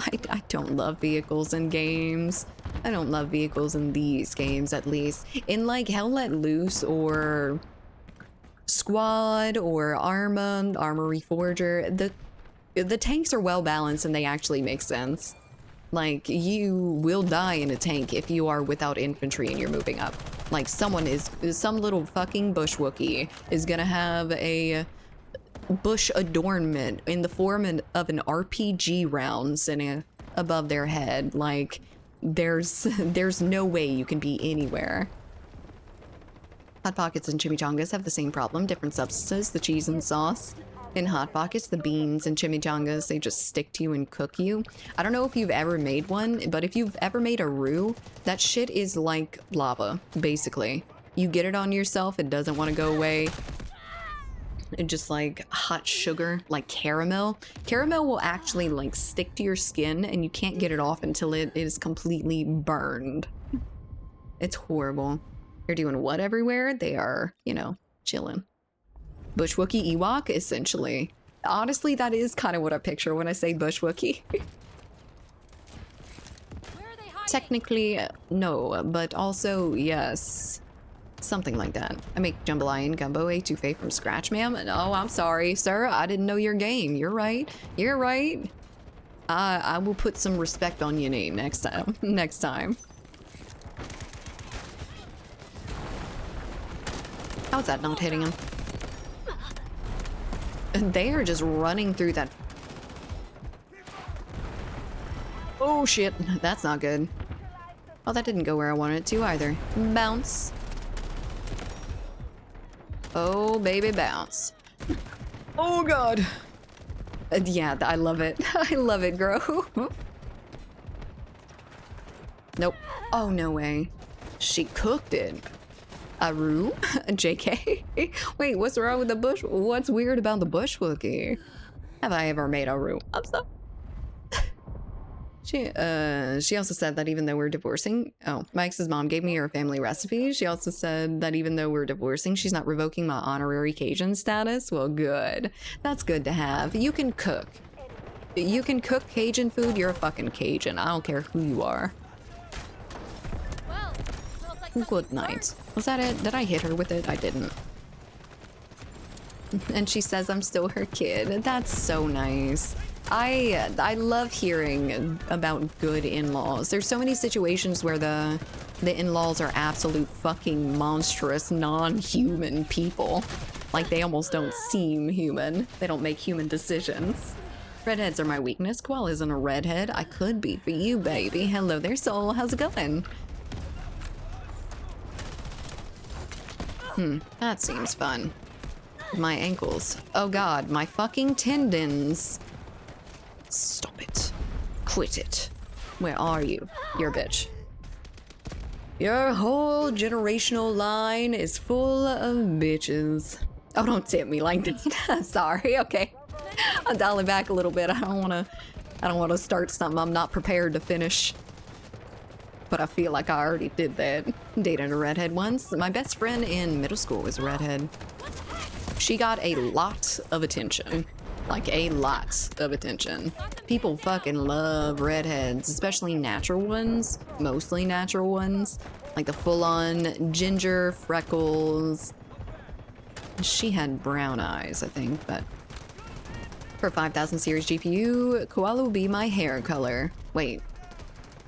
I don't love vehicles in games. I don't love vehicles in these games, at least. In, like, Hell Let Loose or... Squad or Arma, Armory Forger, the tanks are well balanced and they actually make sense. Like, you will die in a tank if you are without infantry and you're moving up. Like, some little fucking bush Wookiee is gonna have a bush adornment in the form of an RPG round sitting above their head. Like, there's no way you can be anywhere. Hot Pockets and chimichangas have the same problem, different substances, the cheese and sauce. In Hot Pockets, the beans and chimichangas, they just stick to you and cook you. I don't know if you've ever made one, but if you've ever made a roux, that shit is like lava, basically. You get it on yourself, it doesn't want to go away. And just like hot sugar, like caramel. Caramel will actually like stick to your skin and you can't get it off until it is completely burned. It's horrible. They're doing what everywhere? They are, you know, chilling. Bush Wookiee Ewok, essentially. Honestly, that is kind of what I picture when I say Bush Wookiee. Technically, no, but also, yes. Something like that. I make jambalaya and gumbo etouffee from scratch, ma'am. Oh, I'm sorry, sir. I didn't know your game. You're right. You're right. I will put some respect on your name next time. Next time. How's that not hitting him? They are just running through that. Oh shit, that's not good. Oh, that didn't go where I wanted it to either. Bounce. Oh, baby, bounce. Oh god. Yeah, I love it. I love it, girl. Nope. Oh, no way. She cooked it. A roux? JK? Wait, what's wrong with the bush? What's weird about the bush Wookiee? Have I ever made a roux? I'm so... She also said that even though we're divorcing... Oh, my ex's mom gave me her family recipe. She also said that even though we're divorcing, she's not revoking my honorary Cajun status. Well, good. That's good to have. You can cook. You can cook Cajun food, you're a fucking Cajun. I don't care who you are. Good night. Was that it? Did I hit her with it? I didn't. And she says I'm still her kid. That's so nice. I love hearing about good in-laws. There's so many situations where the in-laws are absolute fucking monstrous, non-human people. Like, they almost don't seem human. They don't make human decisions. Redheads are my weakness. Qual isn't a redhead. I could be for you, baby. Hello there, soul. How's it going? That seems fun. My ankles. Oh god, my fucking tendons. Stop it. Quit it. Where are you? You're a bitch. Your whole generational line is full of bitches. Oh, don't tip me like that. Sorry, okay. I'll dial it back a little bit. I don't wanna start something I'm not prepared to finish. But I feel like I already did that. Dated a redhead once. My best friend in middle school was a redhead. She got a lot of attention. Like a lot of attention. People fucking love redheads, especially natural ones. Mostly natural ones. Like the full-on ginger freckles. She had brown eyes, I think, but... For 5000 series GPU, koala will be my hair color. Wait.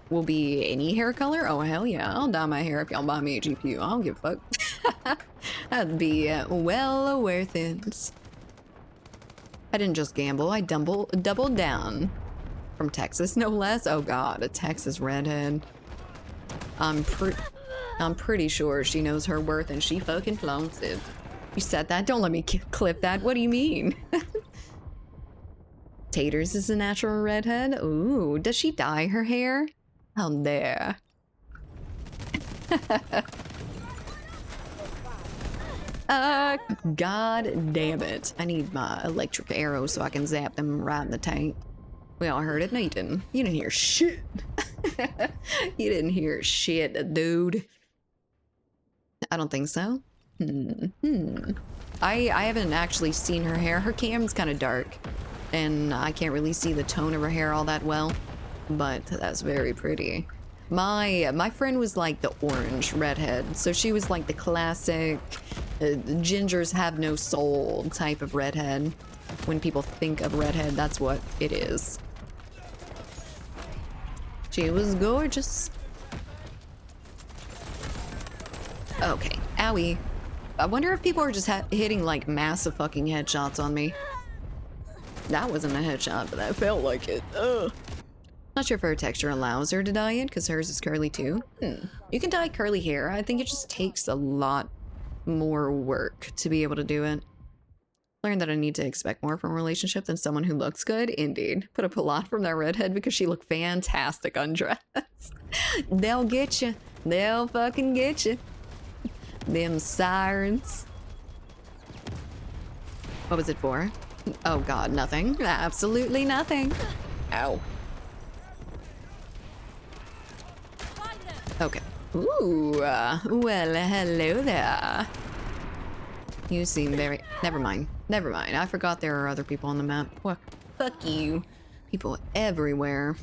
Will be any hair color? Oh, hell yeah. I'll dye my hair if y'all buy me a GPU. I don't give a fuck. That'd be well worth it. I didn't just gamble, I doubled down. From Texas, no less. Oh god, a Texas redhead. I'm pretty sure she knows her worth and she fucking flaunts it. You said that? Don't let me clip that. What do you mean? Taters is a natural redhead. Ooh, does she dye her hair? How dare. God damn it. I need my electric arrow so I can zap them right in the tank. We all heard it. No, you didn't. You didn't hear shit. You didn't hear shit, dude. I don't think so. I haven't actually seen her hair. Her cam's kind of dark. And I can't really see the tone of her hair all that well. But that's very pretty. My friend was like the orange redhead. So she was like the classic gingers have no soul type of redhead. When people think of redhead, that's what it is. She was gorgeous. Okay, owie. I wonder if people are just hitting like massive fucking headshots on me. That wasn't a headshot, but that felt like it. Ugh. Not sure if her texture allows her to dye it, because hers is curly too. You can dye curly hair. I think it just takes a lot more work to be able to do it. Learned that I need to expect more from a relationship than someone who looks good. Indeed. Put up a lot from that redhead because she looked fantastic undressed. They'll get you. They'll fucking get you. Them sirens. What was it for? Oh god, nothing. Absolutely nothing. Ow. Okay. Ooh, well, hello there. You seem very... Never mind. Never mind. I forgot there are other people on the map. Well, fuck you. People everywhere.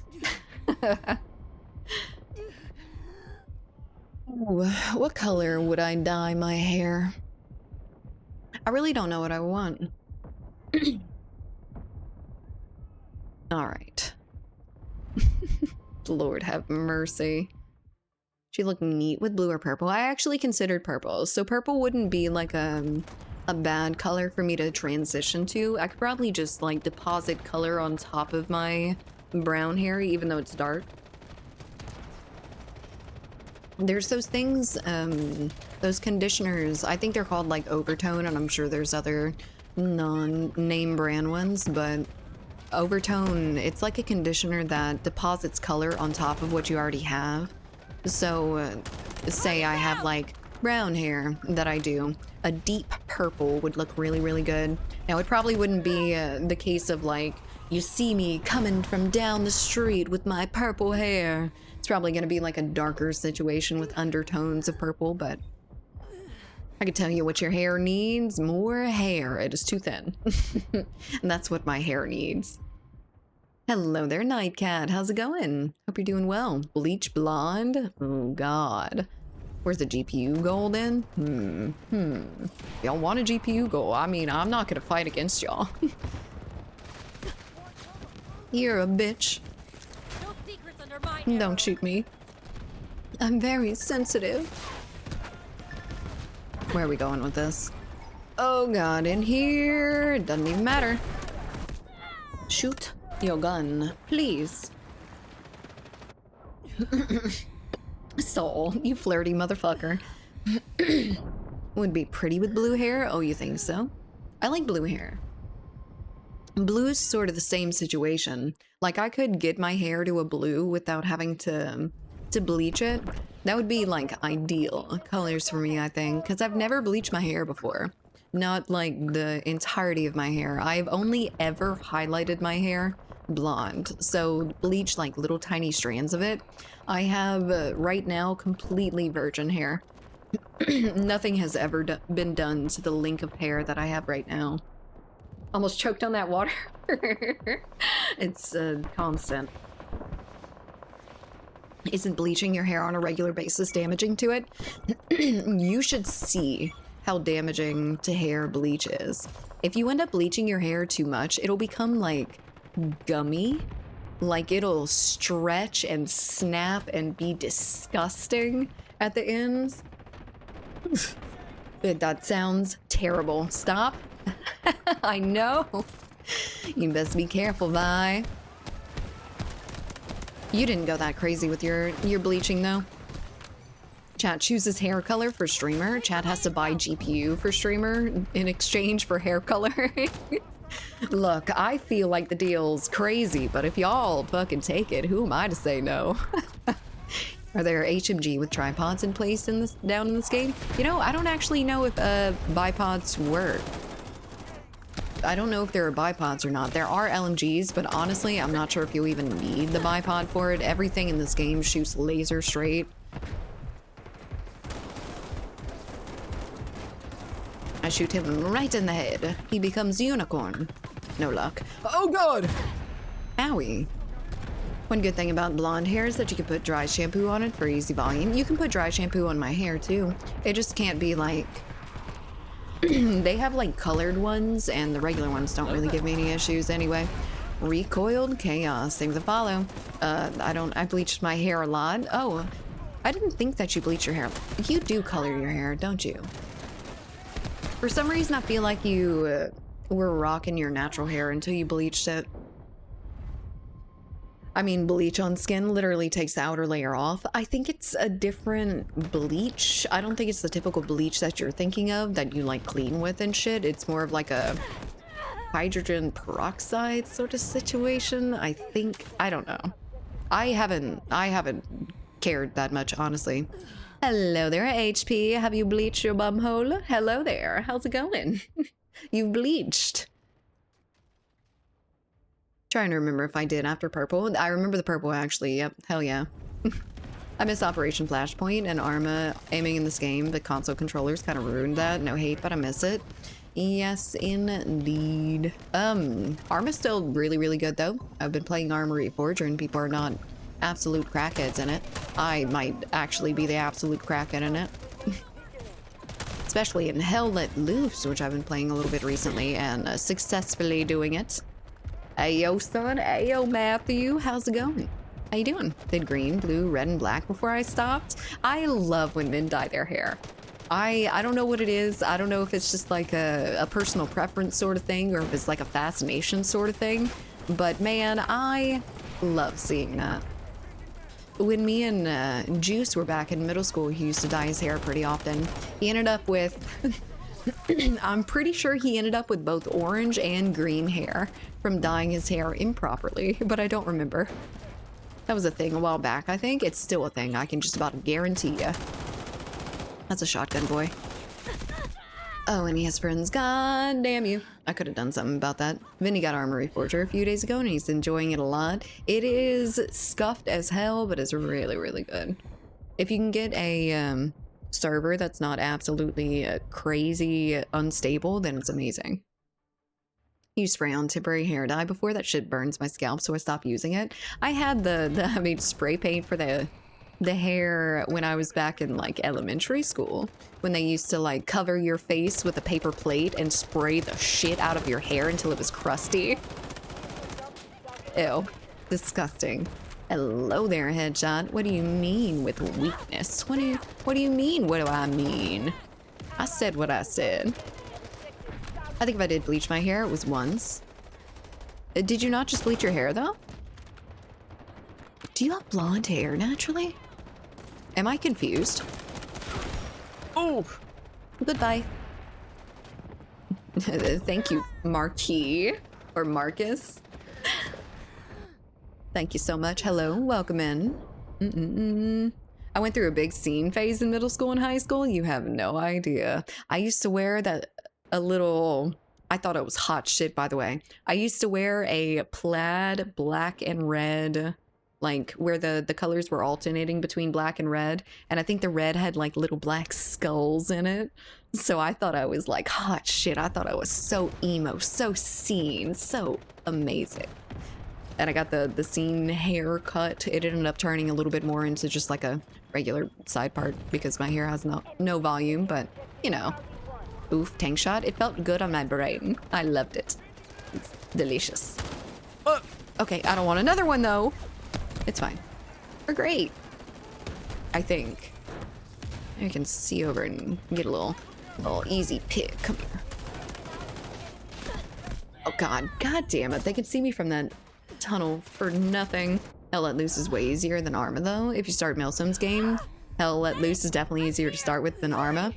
Ooh, what color would I dye my hair? I really don't know what I want. Alright. Lord have mercy. She looked neat with blue or purple. I actually considered purple, so purple wouldn't be like a bad color for me to transition to. I could probably just like deposit color on top of my brown hair, even though it's dark. There's those things, those conditioners, I think they're called like Overtone, and I'm sure there's other non-name brand ones, but Overtone, it's like a conditioner that deposits color on top of what you already have. So, say I have like brown hair that I do, a deep purple would look really, really good. Now, it probably wouldn't be the case of like, you see me coming from down the street with my purple hair. It's probably gonna be like a darker situation with undertones of purple, but I can tell you what your hair needs. More hair. It is too thin. And that's what my hair needs. Hello there, Nightcat. How's it going? Hope you're doing well. Bleach blonde? Oh, God. Where's the GPU gold in? Y'all want a GPU gold? I mean, I'm not gonna fight against y'all. You're a bitch. No secrets under my arrow. Don't shoot me. I'm very sensitive. Where are we going with this? Oh, God, in here. It doesn't even matter. Shoot your gun, please. Soul, you flirty motherfucker. Would be pretty with blue hair? Oh, you think so? I like blue hair. Blue's sort of the same situation. Like, I could get my hair to a blue without having to bleach it. That would be like ideal colors for me, I think, because I've never bleached my hair before. Not like the entirety of my hair. I've only ever highlighted my hair blonde, so bleached like little tiny strands of it. I have right now completely virgin hair. Nothing has ever been done to the length of hair that I have right now. Almost choked on that water. It's constant. Isn't bleaching your hair on a regular basis damaging to it? You should see how damaging to hair bleach is. If you end up bleaching your hair too much, it'll become like gummy. Like it'll stretch and snap and be disgusting at the ends. That sounds terrible. Stop. I know. You best be careful, Vi. You didn't go that crazy with your bleaching, though. Chat chooses hair color for streamer. Chat has to buy GPU for streamer in exchange for hair color. Look, I feel like the deal's crazy, but if y'all fucking take it, who am I to say no? Are there HMG with tripods in place down in this game? You know, I don't actually know if bipods work. I don't know if there are bipods or not. There are LMGs, but honestly, I'm not sure if you'll even need the bipod for it. Everything in this game shoots laser straight. I shoot him right in the head. He becomes unicorn. No luck. Oh god! Owie. One good thing about blonde hair is that you can put dry shampoo on it for easy volume. You can put dry shampoo on my hair too. It just can't be like... They have like colored ones, and the regular ones don't really give me any issues anyway. Recoiled chaos. Thanks to follow. I bleached my hair a lot. Oh, I didn't think that you bleach your hair. You do color your hair, don't you? For some reason, I feel like you were rocking your natural hair until you bleached it. I mean, bleach on skin literally takes the outer layer off. I think it's a different bleach. I don't think it's the typical bleach that you're thinking of that you like clean with and shit. It's more of like a hydrogen peroxide sort of situation. I think, I don't know. I haven't cared that much, honestly. Hello there, HP. Have you bleached your bumhole? Hello there. How's it going? You've bleached. Trying to remember if I did after purple. I remember the purple actually. Yep. Hell yeah. I miss Operation Flashpoint and Arma aiming in this game. The console controllers kind of ruined that. No hate, but I miss it. Yes, indeed. Arma's still really, really good though. I've been playing Arma Reforger and people are not absolute crackheads in it. I might actually be the absolute crackhead in it. Especially in Hell Let Loose, which I've been playing a little bit recently and successfully doing it. Ayo, son. Ayo, Matthew. How's it going? How you doing? Did green, blue, red, and black before I stopped. I love when men dye their hair. I don't know what it is. I don't know if it's just like a personal preference sort of thing or if it's like a fascination sort of thing. But man, I love seeing that. When me and Juice were back in middle school, he used to dye his hair pretty often. He ended up with... I'm pretty sure he ended up with both orange and green hair from dyeing his hair improperly, but I don't remember. That was a thing a while back, I think. It's still a thing, I can just about guarantee ya. That's a shotgun boy. Oh, and he has friends. God damn you. I could have done something about that. Vinny got Armory Forger a few days ago and he's enjoying it a lot. It is scuffed as hell, but it's really, really good. If you can get a server that's not absolutely crazy unstable, then it's amazing. Use spray on temporary hair dye before. That shit burns my scalp, so I stopped using it. I had I made spray paint for the hair when I was back in like elementary school, when they used to like cover your face with a paper plate and spray the shit out of your hair until it was crusty. Ew, disgusting. Hello there, headshot. What do you mean with weakness? What do you mean? What do I mean? I said what I said. I think if I did bleach my hair, it was once. Did you not just bleach your hair though? Do you have blonde hair naturally? Am I confused? Oh, goodbye. Thank you, Marquis. Or Marcus. Thank you so much. Hello, welcome in. I went through a big scene phase in middle school and high school. You have no idea. I used to wear a little, I thought it was hot shit, by the way. I used to wear a plaid black and red, like where the colors were alternating between black and red. And I think the red had like little black skulls in it. So I thought I was like hot shit. I thought I was so emo, so scene, so amazing. And I got the scene haircut. It ended up turning a little bit more into just like a regular side part because my hair has no volume, but you know. Oof, tank shot. It felt good on my brain. I loved it. It's delicious. Okay, I don't want another one though. It's fine. We're great. I think. I can see over and get a little easy pick. Come here. Oh god, god damn it. They can see me from that tunnel for nothing. Hell Let Loose is way easier than Arma though. If you start Milsim's game, Hell Let Loose is definitely easier to start with than Arma.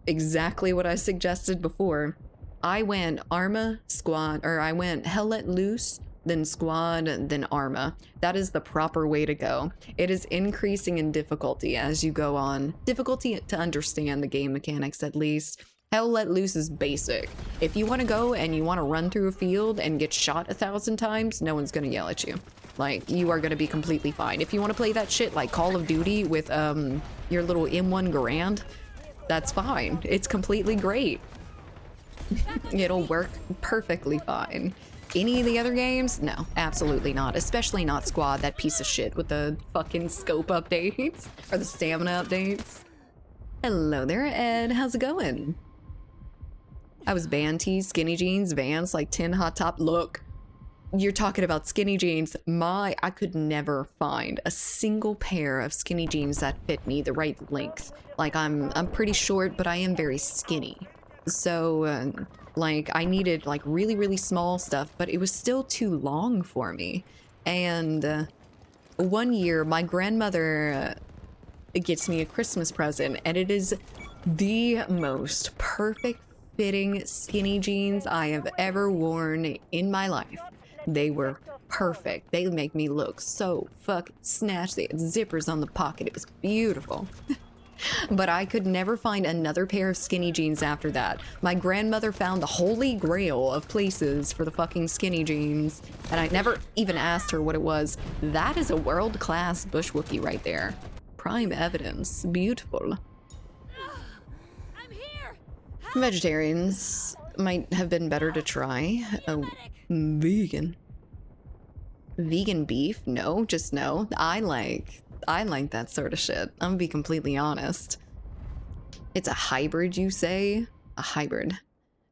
Exactly what I suggested before. I went Arma, Squad, or I went Hell Let Loose, then Squad, then Arma. That is the proper way to go. It is increasing in difficulty as you go on. Difficulty to understand the game mechanics at least. Hell Let Loose is basic. If you want to go and you want to run through a field and get shot 1,000 times, no one's gonna yell at you. Like, you are gonna be completely fine. If you want to play that shit like Call of Duty with your little M1 Garand, that's fine. It's completely great. It'll work perfectly fine. Any of the other games? No, absolutely not. Especially not Squad, that piece of shit with the fucking scope updates or the stamina updates. Hello there, Ed. How's it going? I was band tees, skinny jeans, Vans, like 10 hot top. Look, you're talking about skinny jeans. I could never find a single pair of skinny jeans that fit me the right length. Like I'm pretty short, but I am very skinny. So like I needed like really, really small stuff, but it was still too long for me. And one year my grandmother gets me a Christmas present, and it is the most perfect fitting skinny jeans I have ever worn in my life. They were perfect. They make me look so fucking snatched. They had zippers on the pocket. It was beautiful. But I could never find another pair of skinny jeans after that. My grandmother found the holy grail of places for the fucking skinny jeans, and I never even asked her what it was. That is a world-class bush Wookie right there. Prime evidence. Beautiful. I'm here. Vegetarians might have been better to try. Oh, vegan. Vegan beef? No, just no. I like that sort of shit. I'm gonna be completely honest. It's a hybrid, you say? A hybrid.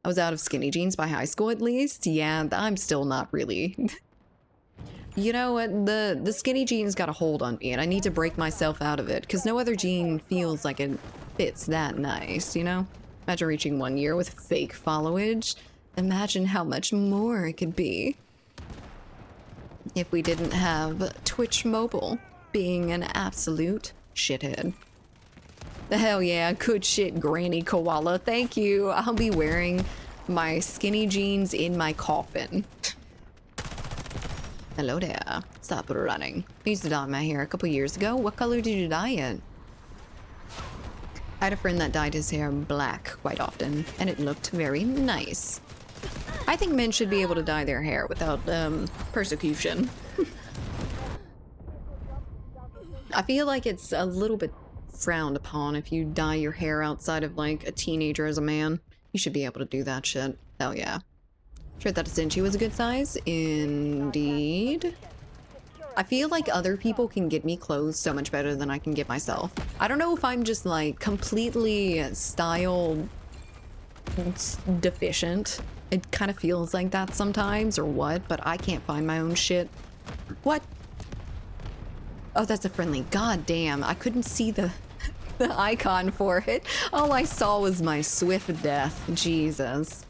I was out of skinny jeans by high school at least. Yeah, I'm still not really. You know what? The skinny jeans got a hold on me, and I need to break myself out of it, because no other jean feels like it fits that nice, you know? Imagine reaching 1 year with fake followage. Imagine how much more it could be if we didn't have Twitch Mobile being an absolute shithead. The hell yeah, good shit, Granny Koala. Thank you. I'll be wearing my skinny jeans in my coffin. Hello there. Stop running. I used to dye my hair a couple years ago. What color did you dye it? I had a friend that dyed his hair black quite often, and it looked very nice. I think men should be able to dye their hair without persecution. I feel like it's a little bit frowned upon if you dye your hair outside of like a teenager as a man. You should be able to do that shit. Hell yeah. Sure that a cinchi was a good size? Indeed. I feel like other people can get me clothes so much better than I can get myself. I don't know if I'm just like completely style deficient. It kind of feels like that sometimes or what, but I can't find my own shit. What? Oh, that's a friendly. God damn, I couldn't see the icon for it. All I saw was my swift death. Jesus.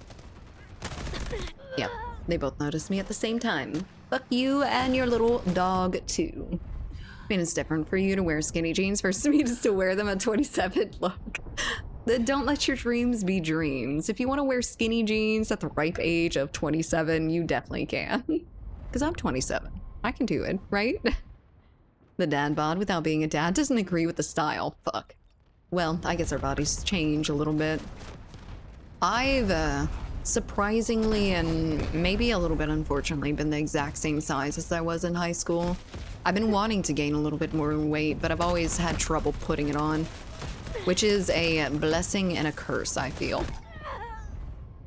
Yep, they both noticed me at the same time. Fuck you and your little dog too. I mean, it's different for you to wear skinny jeans versus me to still wear them at 27. Look, Don't let your dreams be dreams. If you want to wear skinny jeans at the ripe age of 27, you definitely can. Because I'm 27. I can do it, right? The dad bod without being a dad doesn't agree with the style. Fuck. Well, I guess our bodies change a little bit. I've surprisingly and maybe a little bit unfortunately been the exact same size as I was in high school. I've been wanting to gain a little bit more weight, but I've always had trouble putting it on, which is a blessing and a curse, I feel.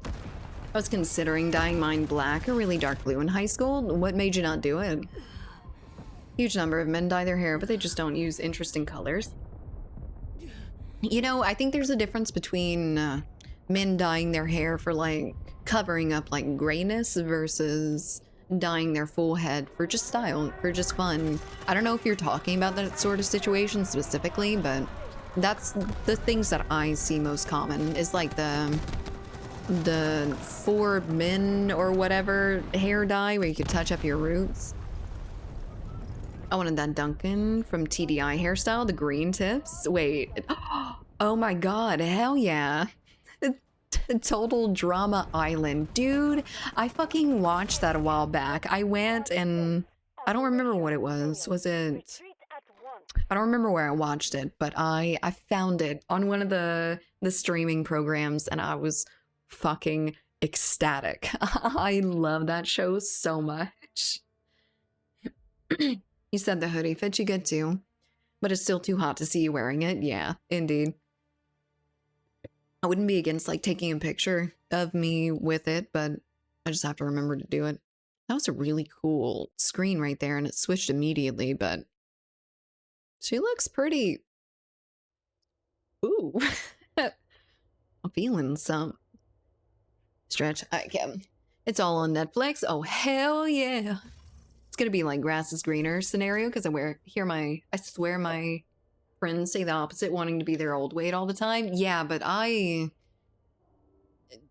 I was considering dyeing mine black or really dark blue in high school. What made you not do it? Huge number of men dye their hair, but they just don't use interesting colors. You know, I think there's a difference between men dyeing their hair for like covering up like grayness versus dyeing their full head for just style, for just fun. I don't know if you're talking about that sort of situation specifically, but that's the things that I see most common is like the for men or whatever hair dye where you could touch up your roots. I wanted that Duncan from TDI hairstyle, the green tips. Wait. Oh my god, hell yeah. Total Drama Island. Dude, I fucking watched that a while back. I went and I don't remember what it was. Was it I don't remember where I watched it, but I found it on one of the streaming programs and I was fucking ecstatic. I love that show so much. You said the hoodie fits you good too, but it's still too hot to see you wearing it. Yeah, indeed. I wouldn't be against like taking a picture of me with it, but I just have to remember to do it. That was a really cool screen right there, and it switched immediately, but she looks pretty. Ooh. I'm feeling some stretch. I can. It's all on Netflix. Oh, hell yeah. It's gonna be like grass is greener scenario because I swear my friends say the opposite, wanting to be their old weight all the time. Yeah, but I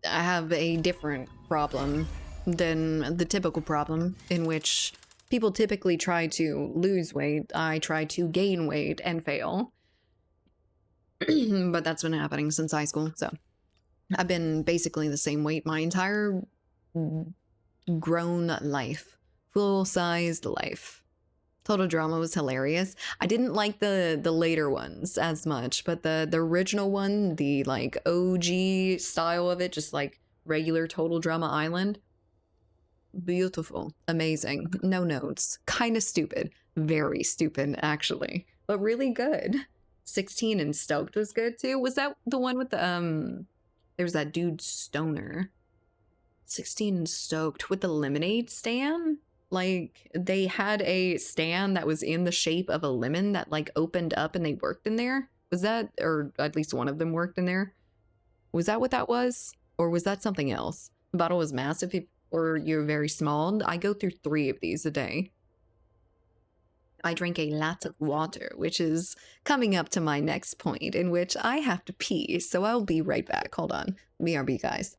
have a different problem than the typical problem in which people typically try to lose weight. I try to gain weight and fail. But that's been happening since high school, so I've been basically the same weight my entire grown life, full-sized life. Total Drama was hilarious. I didn't like the later ones as much, but the original one, the like OG style of it, just like regular Total Drama Island, beautiful, amazing, no notes, kind of stupid, very stupid actually, but really good. 16 and Stoked was good too. Was that the one with the there was that dude Stoner. 16 and Stoked with the lemonade stand? Like they had a stand that was in the shape of a lemon that like opened up and they worked in there. Was that, or at least one of them worked in there? Was that what that was? Or was that something else? The bottle was massive or you're very small. I go through 3 of these a day. I drink a lot of water, which is coming up to my next point in which I have to pee. So I'll be right back. Hold on. BRB, guys.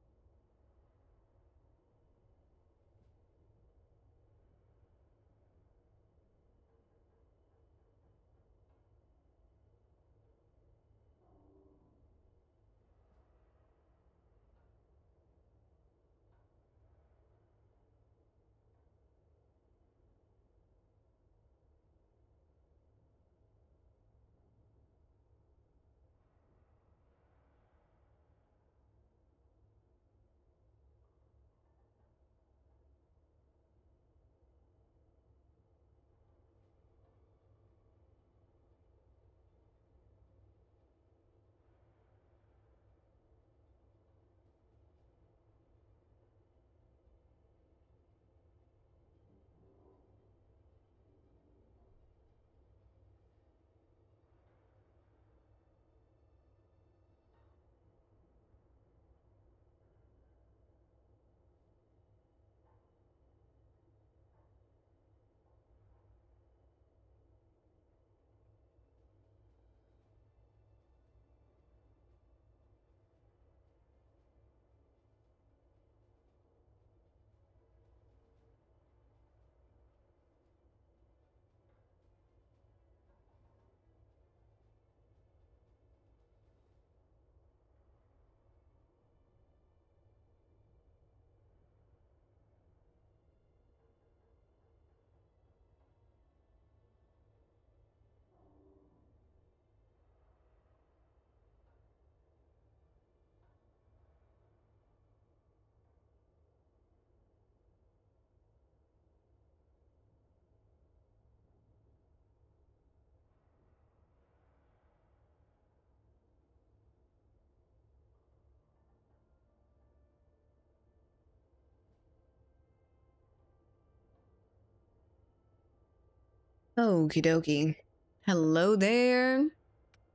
Okie dokie. Hello there.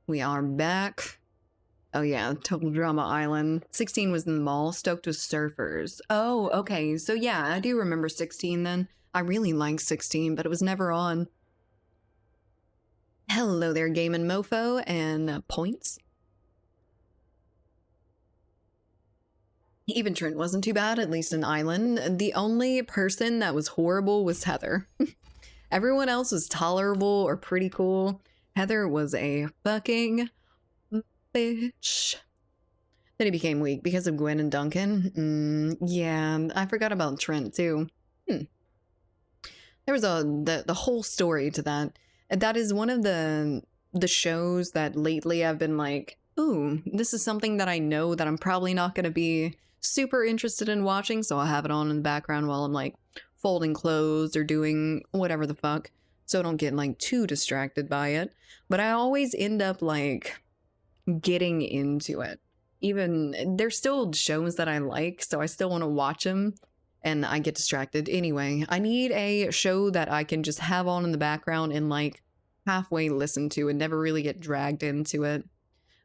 We are back. Oh yeah, Total Drama Island. 16 was in the mall, stoked with surfers. Oh, okay. So yeah, I do remember 16 then. I really liked 16, but it was never on. Hello there, Game and Mofo and Points. Even Trent wasn't too bad, at least in Island. The only person that was horrible was Heather. Everyone else was tolerable or pretty cool. Heather was a fucking bitch. Then he became weak because of Gwen and Duncan. Yeah, I forgot about Trent too. There was the whole story to that. That is one of the shows that lately I've been like, ooh, this is something that I know that I'm probably not going to be super interested in watching, so I'll have it on in the background while I'm like folding clothes or doing whatever the fuck, so I don't get like too distracted by it. But I always end up like getting into it. Even there's still shows that I like, so I still want to watch them, and I get distracted. Anyway, I need a show that I can just have on in the background and like halfway listen to and never really get dragged into it.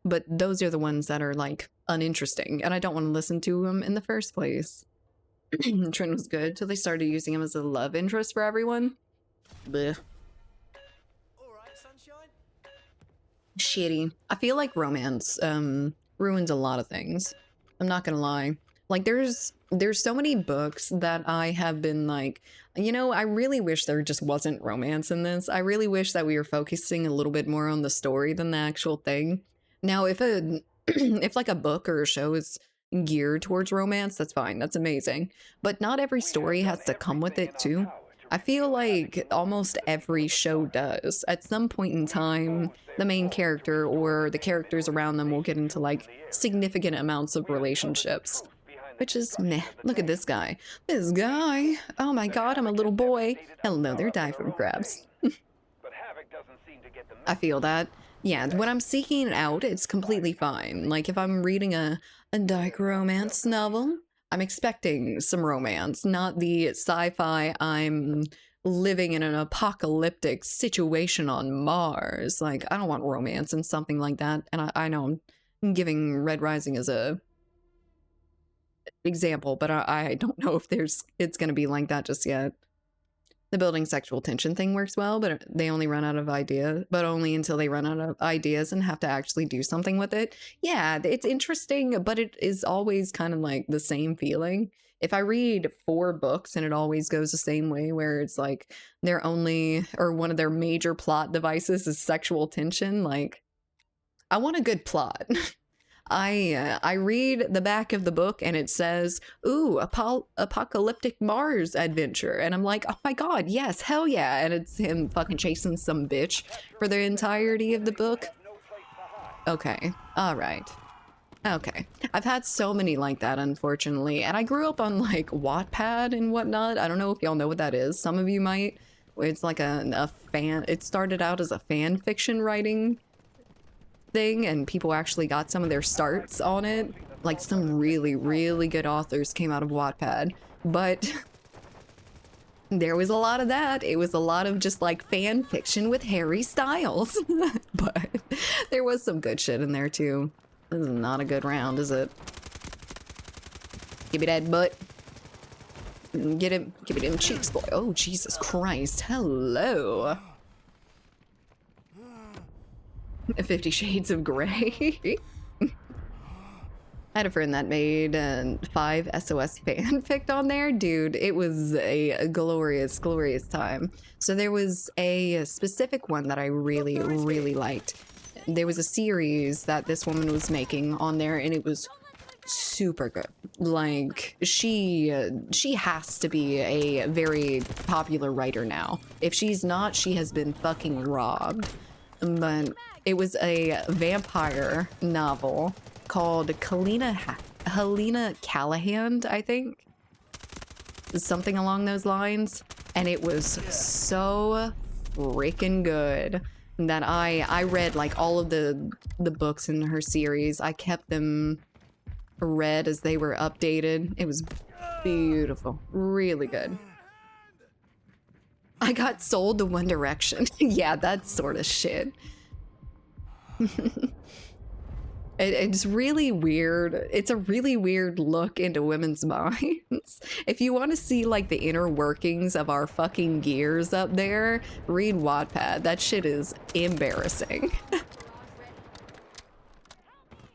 But those are the ones that are like uninteresting, and I don't want to listen to them in the first place. Trent was good till they started using him as a love interest for everyone. Blech. All right, sunshine. Shitty. I feel like romance ruins a lot of things. I'm not gonna lie. Like there's so many books that I have been like, you know, I really wish there just wasn't romance in this. I really wish that we were focusing a little bit more on the story than the actual thing. Now, if a if like a book or a show is geared towards romance, that's fine. That's amazing. But not every story has to come with it too. I feel like almost every show does. At some point in time, the main character or the characters around them will get into like significant amounts of relationships. Which is meh. Look at this guy. This guy. Oh my god, I'm a little boy. Hello there, die from crabs. I feel that. Yeah, when I'm seeking it out, it's completely fine. Like if I'm reading a dark romance novel, I'm expecting some romance, not the sci-fi I'm living in an apocalyptic situation on Mars. Like, I don't want romance in something like that. And I know I'm giving Red Rising as a example, but I don't know if it's gonna be like that just yet. The building sexual tension thing works well, but they only run out of ideas, but only until they run out of ideas and have to actually do something with it. Yeah, it's interesting, but it is always kind of like the same feeling. If I read 4 books and it always goes the same way, where it's like their only or one of their major plot devices is sexual tension, like I want a good plot. I read the back of the book and it says, "Ooh, apocalyptic Mars adventure," and I'm like, "Oh my god, yes, hell yeah!" And it's him fucking chasing some bitch for the entirety of the book. Okay, all right, okay. I've had so many like that, unfortunately, and I grew up on like Wattpad and whatnot. I don't know if y'all know what that is. Some of you might. It's like a fan. It started out as a fan fiction writing thing, and people actually got some of their starts on it. Like some really, really good authors came out of Wattpad, but there was a lot of that. It was a lot of just like fan fiction with Harry Styles, but there was some good shit in there too. This is not a good round, is it? Give me that butt. Get him, give it him cheeks, boy. Oh, Jesus Christ. Hello. 50 Shades of Grey. I had a friend that made 5 SOS fanfic on there. Dude, it was a glorious, glorious time. So there was a specific one that I really, really liked. There was a series that this woman was making on there, and it was super good. Like, she has to be a very popular writer now. If she's not, she has been fucking robbed. But it was a vampire novel called Helena Callahan, I think. Something along those lines. And it was so freaking good that I read like all of the books in her series. I kept them read as they were updated. It was beautiful. Really good. I got sold to One Direction. Yeah, that sort of shit. It's really weird. It's a really weird look into women's minds. If you want to see like the inner workings of our fucking gears up there, read Wattpad. That shit is embarrassing.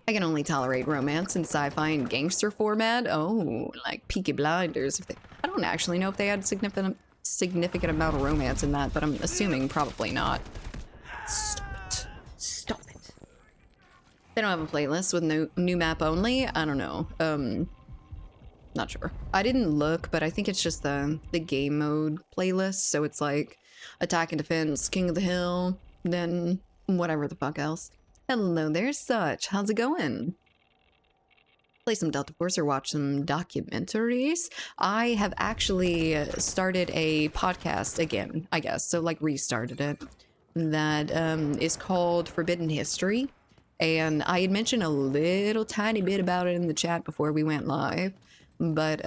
I can only tolerate romance in sci-fi and gangster format. Oh, like Peaky Blinders. I don't actually know if they had significant amount of romance in that, but I'm assuming probably not. Stop it. Stop it. They don't have a playlist with no new map only. I don't know. Not sure. I didn't look, but I think it's just the game mode playlist. So it's like attack and defense, King of the Hill, then whatever the fuck else. Hello there, Such. How's it going? Play some Delta Force or watch some documentaries. I have actually started a podcast again, I guess. So like restarted it. That is called Forbidden History. And I had mentioned a little tiny bit about it in the chat before we went live. But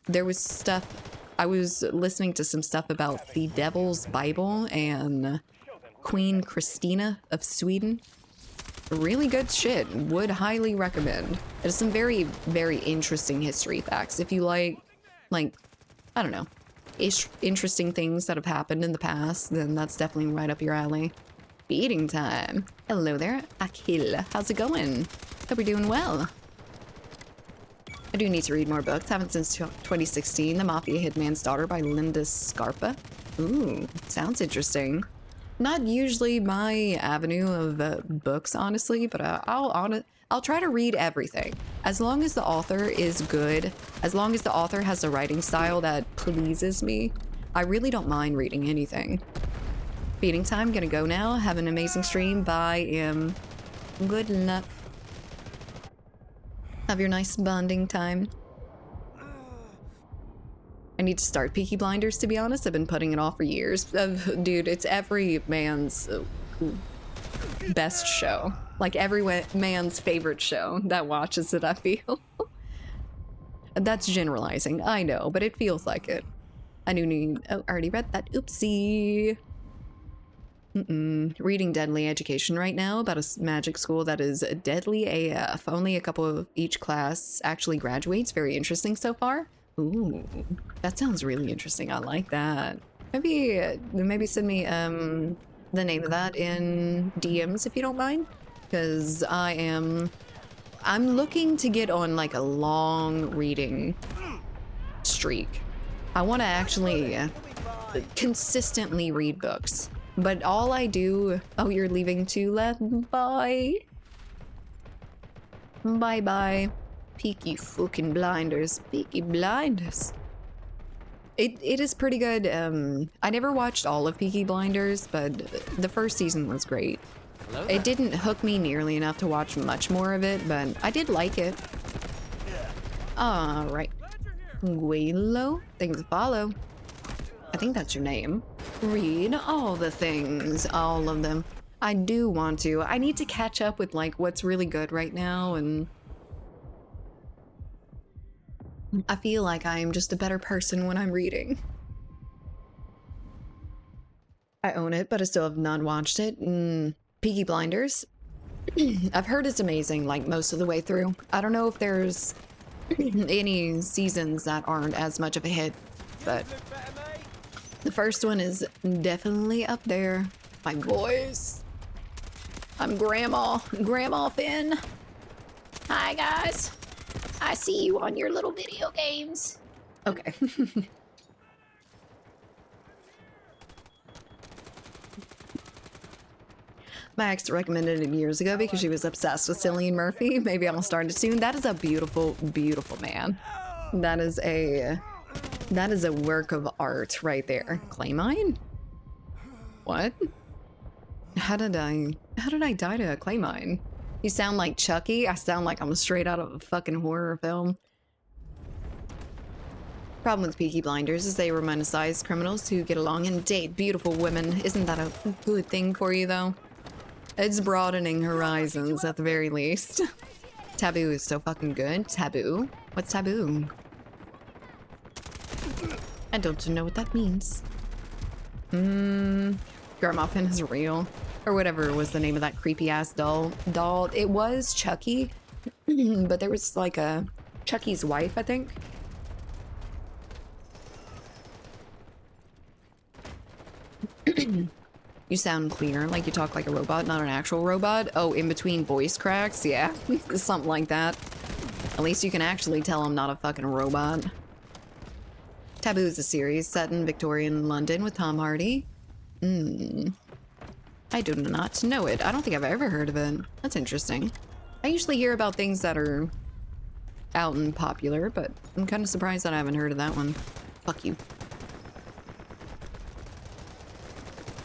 there was stuff, I was listening to some stuff about the Devil's Bible and Queen Christina of Sweden. Really good shit. Would highly recommend. There's some very, very interesting history facts. If you like, I don't know, interesting things that have happened in the past, then that's definitely right up your alley. Eating time. Hello there, Akil. How's it going? Hope you're doing well. I do need to read more books. Haven't since 2016. The Mafia Hitman's Daughter by Linda Scarpa. Ooh, sounds interesting. Not usually my avenue of books, honestly, but I'll try to read everything. As long as the author is good, as long as the author has a writing style that pleases me, I really don't mind reading anything. Feeding time, gonna go now. Have an amazing stream. Bye, good luck. Have your nice bonding time. I need to start Peaky Blinders, to be honest. I've been putting it off for years. Dude, it's every man's best show. Like every man's favorite show that watches it, I feel. That's generalizing, I know, but it feels like it. I do need, oh, I already read that, oopsie. Reading Deadly Education right now about a magic school that is deadly AF. Only a couple of each class actually graduates. Very interesting so far. Ooh, that sounds really interesting. I like that. Maybe send me the name of that in DMs if you don't mind, because I'm looking to get on like a long reading streak. I want to actually consistently read books. But all I do... Oh, you're leaving too, bye. Bye-bye. Peaky fucking blinders. Peaky blinders. It is pretty good. I never watched all of Peaky Blinders, but the first season was great. It didn't hook me nearly enough to watch much more of it, but I did like it. Alright. Guelo, thanks to follow. I think that's your name. Read all the things, all of them. I do want to. I need to catch up with like what's really good right now, and I feel like I'm just a better person when I'm reading. I own it, but I still have not watched it. Peaky Blinders. I've heard it's amazing, like most of the way through. I don't know if there's any seasons that aren't as much of a hit, but the first one is definitely up there. My boys. I'm Grandma Finn. Hi guys. I see you on your little video games. Okay. My ex recommended it years ago because she was obsessed with Cillian Murphy. Maybe I'll start it soon. That is a beautiful, beautiful man. That is a work of art right there. Clay mine? What? How did I die to a clay mine? You sound like Chucky. I sound like I'm straight out of a fucking horror film. Problem with Peaky Blinders is they romanticize criminals who get along and date beautiful women. Isn't that a good thing for you, though? It's broadening horizons, at the very least. Taboo is so fucking good. Taboo? What's taboo? I don't know what that means. Garmuffin is real. Or whatever was the name of that creepy ass doll. It was Chucky, but there was like a Chucky's wife, I think. You sound clear, like you talk like a robot, not an actual robot. Oh, in between voice cracks? Yeah, something like that. At least you can actually tell I'm not a fucking robot. Taboo is a series set in Victorian London with Tom Hardy. I do not know it. I don't think I've ever heard of it. That's interesting. I usually hear about things that are out and popular, but I'm kind of surprised that I haven't heard of that one. Fuck you.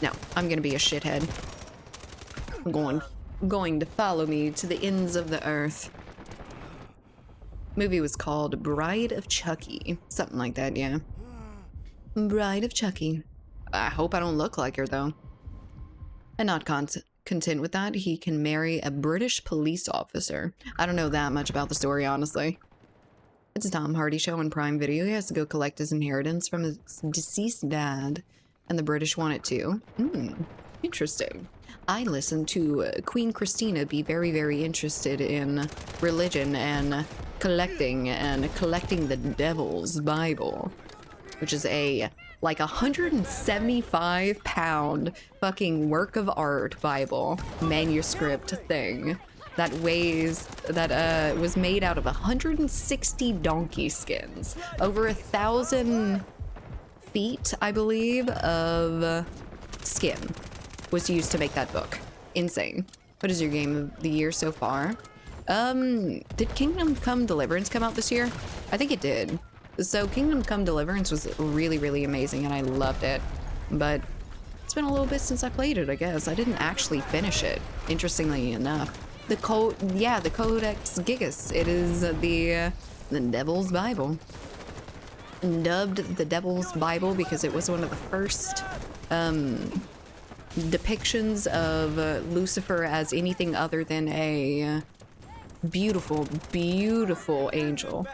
No, I'm gonna be a shithead. I'm going to follow me to the ends of the earth. Movie was called Bride of Chucky. Something like that, yeah. Bride of Chucky. I hope I don't look like her, though. And not content with that, he can marry a British police officer. I don't know that much about the story, honestly. It's a Tom Hardy show on Prime Video. He has to go collect his inheritance from his deceased dad. And the British want it too. Interesting. I listened to Queen Christina be very, very interested in religion and collecting the Devil's Bible, which is a like 175-pound fucking work of art Bible manuscript thing that was made out of 160 donkey skins, over 1,000 feet, I believe, of skin was used to make that book. Insane. What is your game of the year so far? Did Kingdom Come Deliverance come out this year? I think it did. So Kingdom Come Deliverance was really, really amazing and I loved it. But it's been a little bit since I played it, I guess. I didn't actually finish it, interestingly enough. The Codex Gigas. It is the Devil's Bible. Dubbed the Devil's Bible because it was one of the first depictions of Lucifer as anything other than a beautiful, beautiful angel.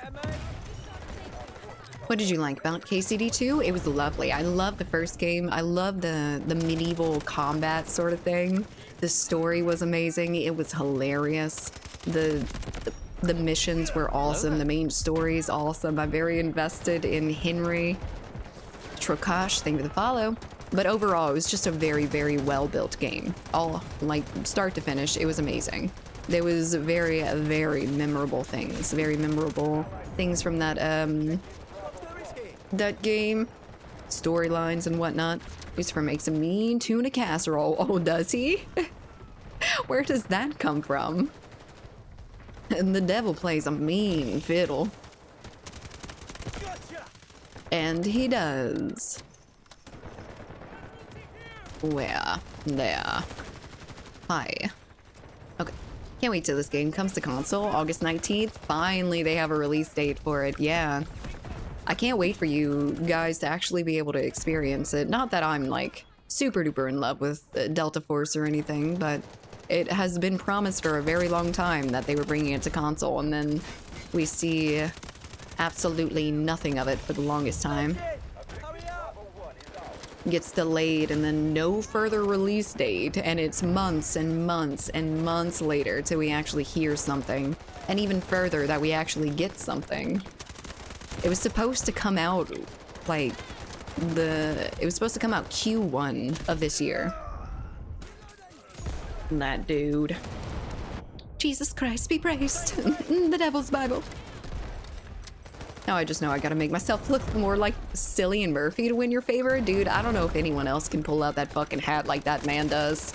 What did you like about KCD2? It was lovely. I loved the first game. I loved the medieval combat sort of thing. The story was amazing. It was hilarious. The missions were awesome. The main story is awesome. I'm very invested in Henry Trokash. Thank you for the follow. But overall, it was just a very, very well-built game. All, like, start to finish, it was amazing. There was very, very memorable things. Very memorable things from that game. Storylines and whatnot. Lucifer makes a mean tuna casserole. Oh, does he? Where does that come from? And the devil plays a mean fiddle. And he does. Where? There. Hi. Okay. Can't wait till this game comes to console. August 19th. Finally, they have a release date for it. Yeah. I can't wait for you guys to actually be able to experience it. Not that I'm, like, super duper in love with Delta Force or anything, but it has been promised for a very long time that they were bringing it to console, and then we see absolutely nothing of it for the longest time. Gets delayed, and then no further release date, and it's months and months and months later till we actually hear something, and even further that we actually get something. It was supposed to come out, like, it was supposed to come out Q1 of this year. That dude. Jesus Christ be praised. The Devil's Bible. Now I just know I gotta make myself look more like Cillian Murphy to win your favor. Dude, I don't know if anyone else can pull out that fucking hat like that man does.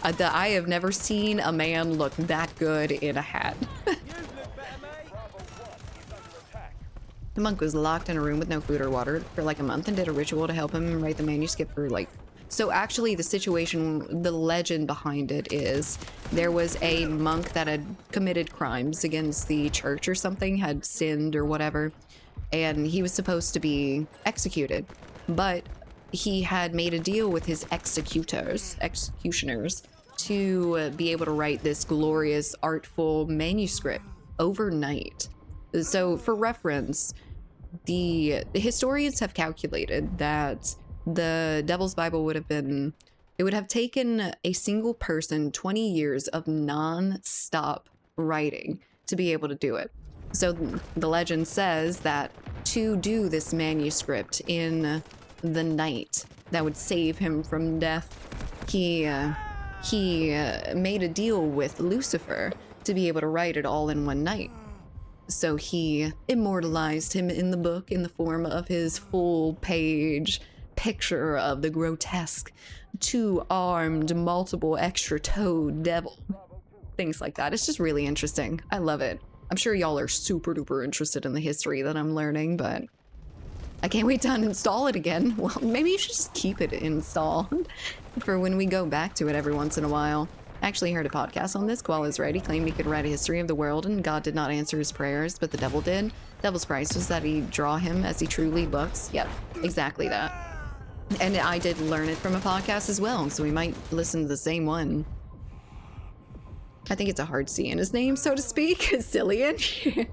I have never seen a man look that good in a hat. The monk was locked in a room with no food or water for like a month and did a ritual to help him write the manuscript for like... So actually the situation, the legend behind it is there was a monk that had committed crimes against the church or something, had sinned or whatever, and he was supposed to be executed. But he had made a deal with his executioners, to be able to write this glorious, artful manuscript overnight. So for reference, the historians have calculated that the Devil's Bible would have been, it would have taken a single person 20 years of non-stop writing to be able to do it. So the legend says that to do this manuscript in the night that would save him from death, he made a deal with Lucifer to be able to write it all in one night. So he immortalized him in the book in the form of his full-page picture of the grotesque, two-armed, multiple extra-toed devil. Things like that. It's just really interesting. I love it. I'm sure y'all are super duper interested in the history that I'm learning, but I can't wait to uninstall it again. Well, maybe you should just keep it installed for when we go back to it every once in a while. I actually heard a podcast on this. While Israel claimed he could write a history of the world and God did not answer his prayers, but the devil did. Devil's price was that he draw him as he truly looks. Yep, exactly that. And I did learn it from a podcast as well, so we might listen to the same one. I think it's a hard C in his name, so to speak. Cillian.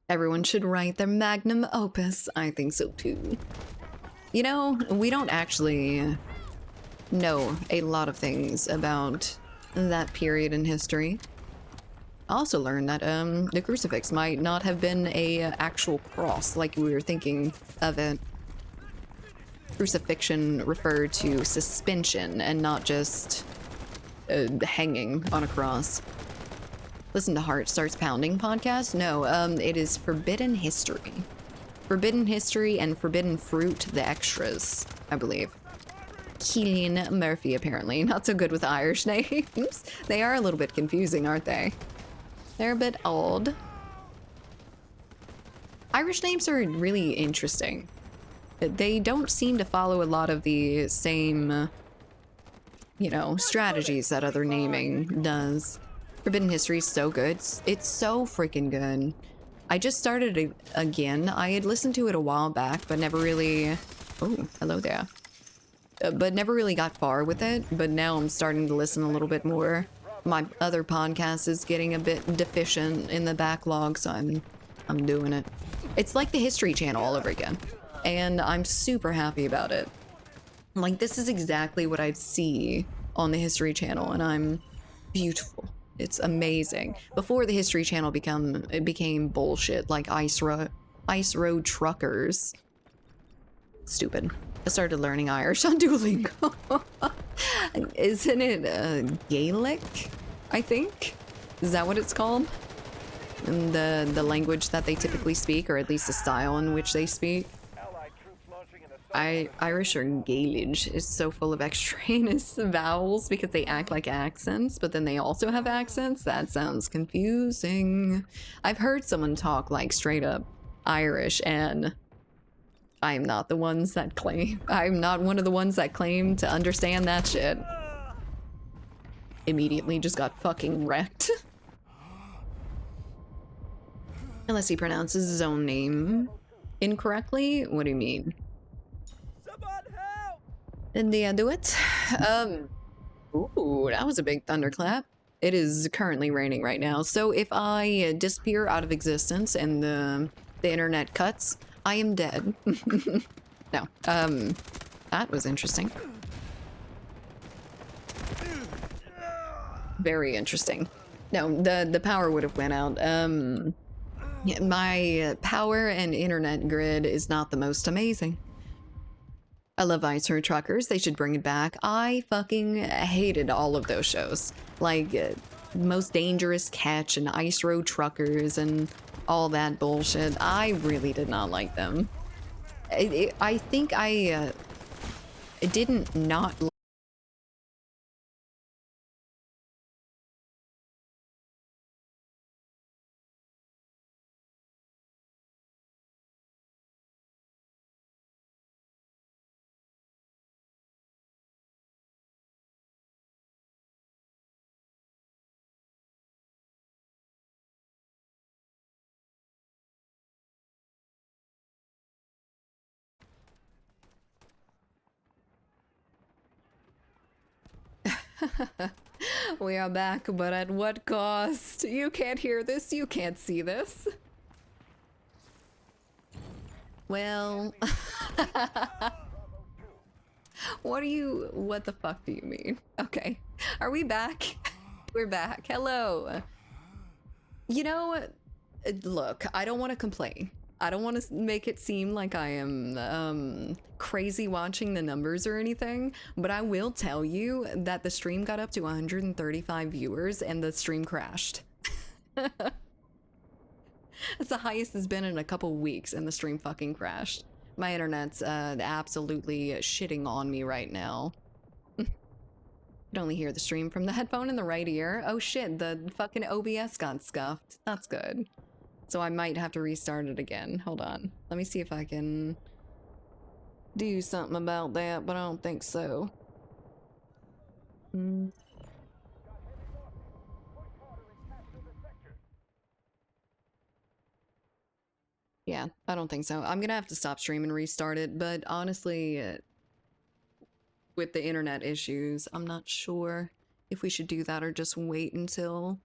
Everyone should write their magnum opus. I think so too. You know, we don't actually know a lot of things about that period in history. I also learned that the crucifix might not have been a actual cross like we were thinking of it. Crucifixion referred to suspension and not just hanging on a cross. Listen to Heart Starts Pounding podcast? No, it is Forbidden History. Forbidden History and Forbidden Fruit, the extras, I believe. Cillian Murphy, apparently. Not so good with Irish names. They are a little bit confusing, aren't they? They're a bit odd. Irish names are really interesting. They don't seem to follow a lot of the same, you know, strategies that other naming does. Forbidden History is so good. It's so freaking good. I just started it again. I had listened to it a while back, but never really... Oh, hello there. But never really got far with it. But now I'm starting to listen a little bit more. My other podcast is getting a bit deficient in the backlog, so I'm doing it. It's like the History Channel all over again. And I'm super happy about it. Like, this is exactly what I'd see on the History Channel, and I'm beautiful. It's amazing. Before the History Channel became bullshit, like Ice Road Truckers. Stupid. I started learning Irish on Duolingo. Isn't it Gaelic, I think? Is that what it's called? And the language that they typically speak, or at least the style in which they speak. Irish or Gaelic is so full of extraneous vowels because they act like accents, but then they also have accents. That sounds confusing. I've heard someone talk like straight up Irish, and I'm not the ones that claim. I'm not one of the ones that claim to understand that shit. Immediately just got fucking wrecked. Unless he pronounces his own name incorrectly. What do you mean? And do it. Ooh, that was a big thunderclap. It is currently raining right now, so if I disappear out of existence and the internet cuts, I am dead. No. That was interesting. Very interesting. No, the power would have went out. Yeah, my power and internet grid is not the most amazing. I love Ice Road Truckers. They should bring it back. I fucking hated all of those shows. Like, Most Dangerous Catch and Ice Road Truckers and all that bullshit. I really did not like them. I think I didn't not like We are back, but at what cost? You can't hear this, you can't see this. Well, what the fuck do you mean? Okay, are we back? We're back. Hello. You know, look, I don't want to complain. I don't want to make it seem like I am crazy watching the numbers or anything, but I will tell you that the stream got up to 135 viewers and the stream crashed. That's the highest it's been in a couple weeks and the stream fucking crashed. My internet's absolutely shitting on me right now. You can only hear the stream from the headphone in the right ear. Oh shit, the fucking OBS got scuffed. That's good. So I might have to restart it again. Hold on. Let me see if I can do something about that, but I don't think so. Yeah, I don't think so. I'm gonna have to stop stream and restart it, but honestly, with the internet issues, I'm not sure if we should do that or just wait until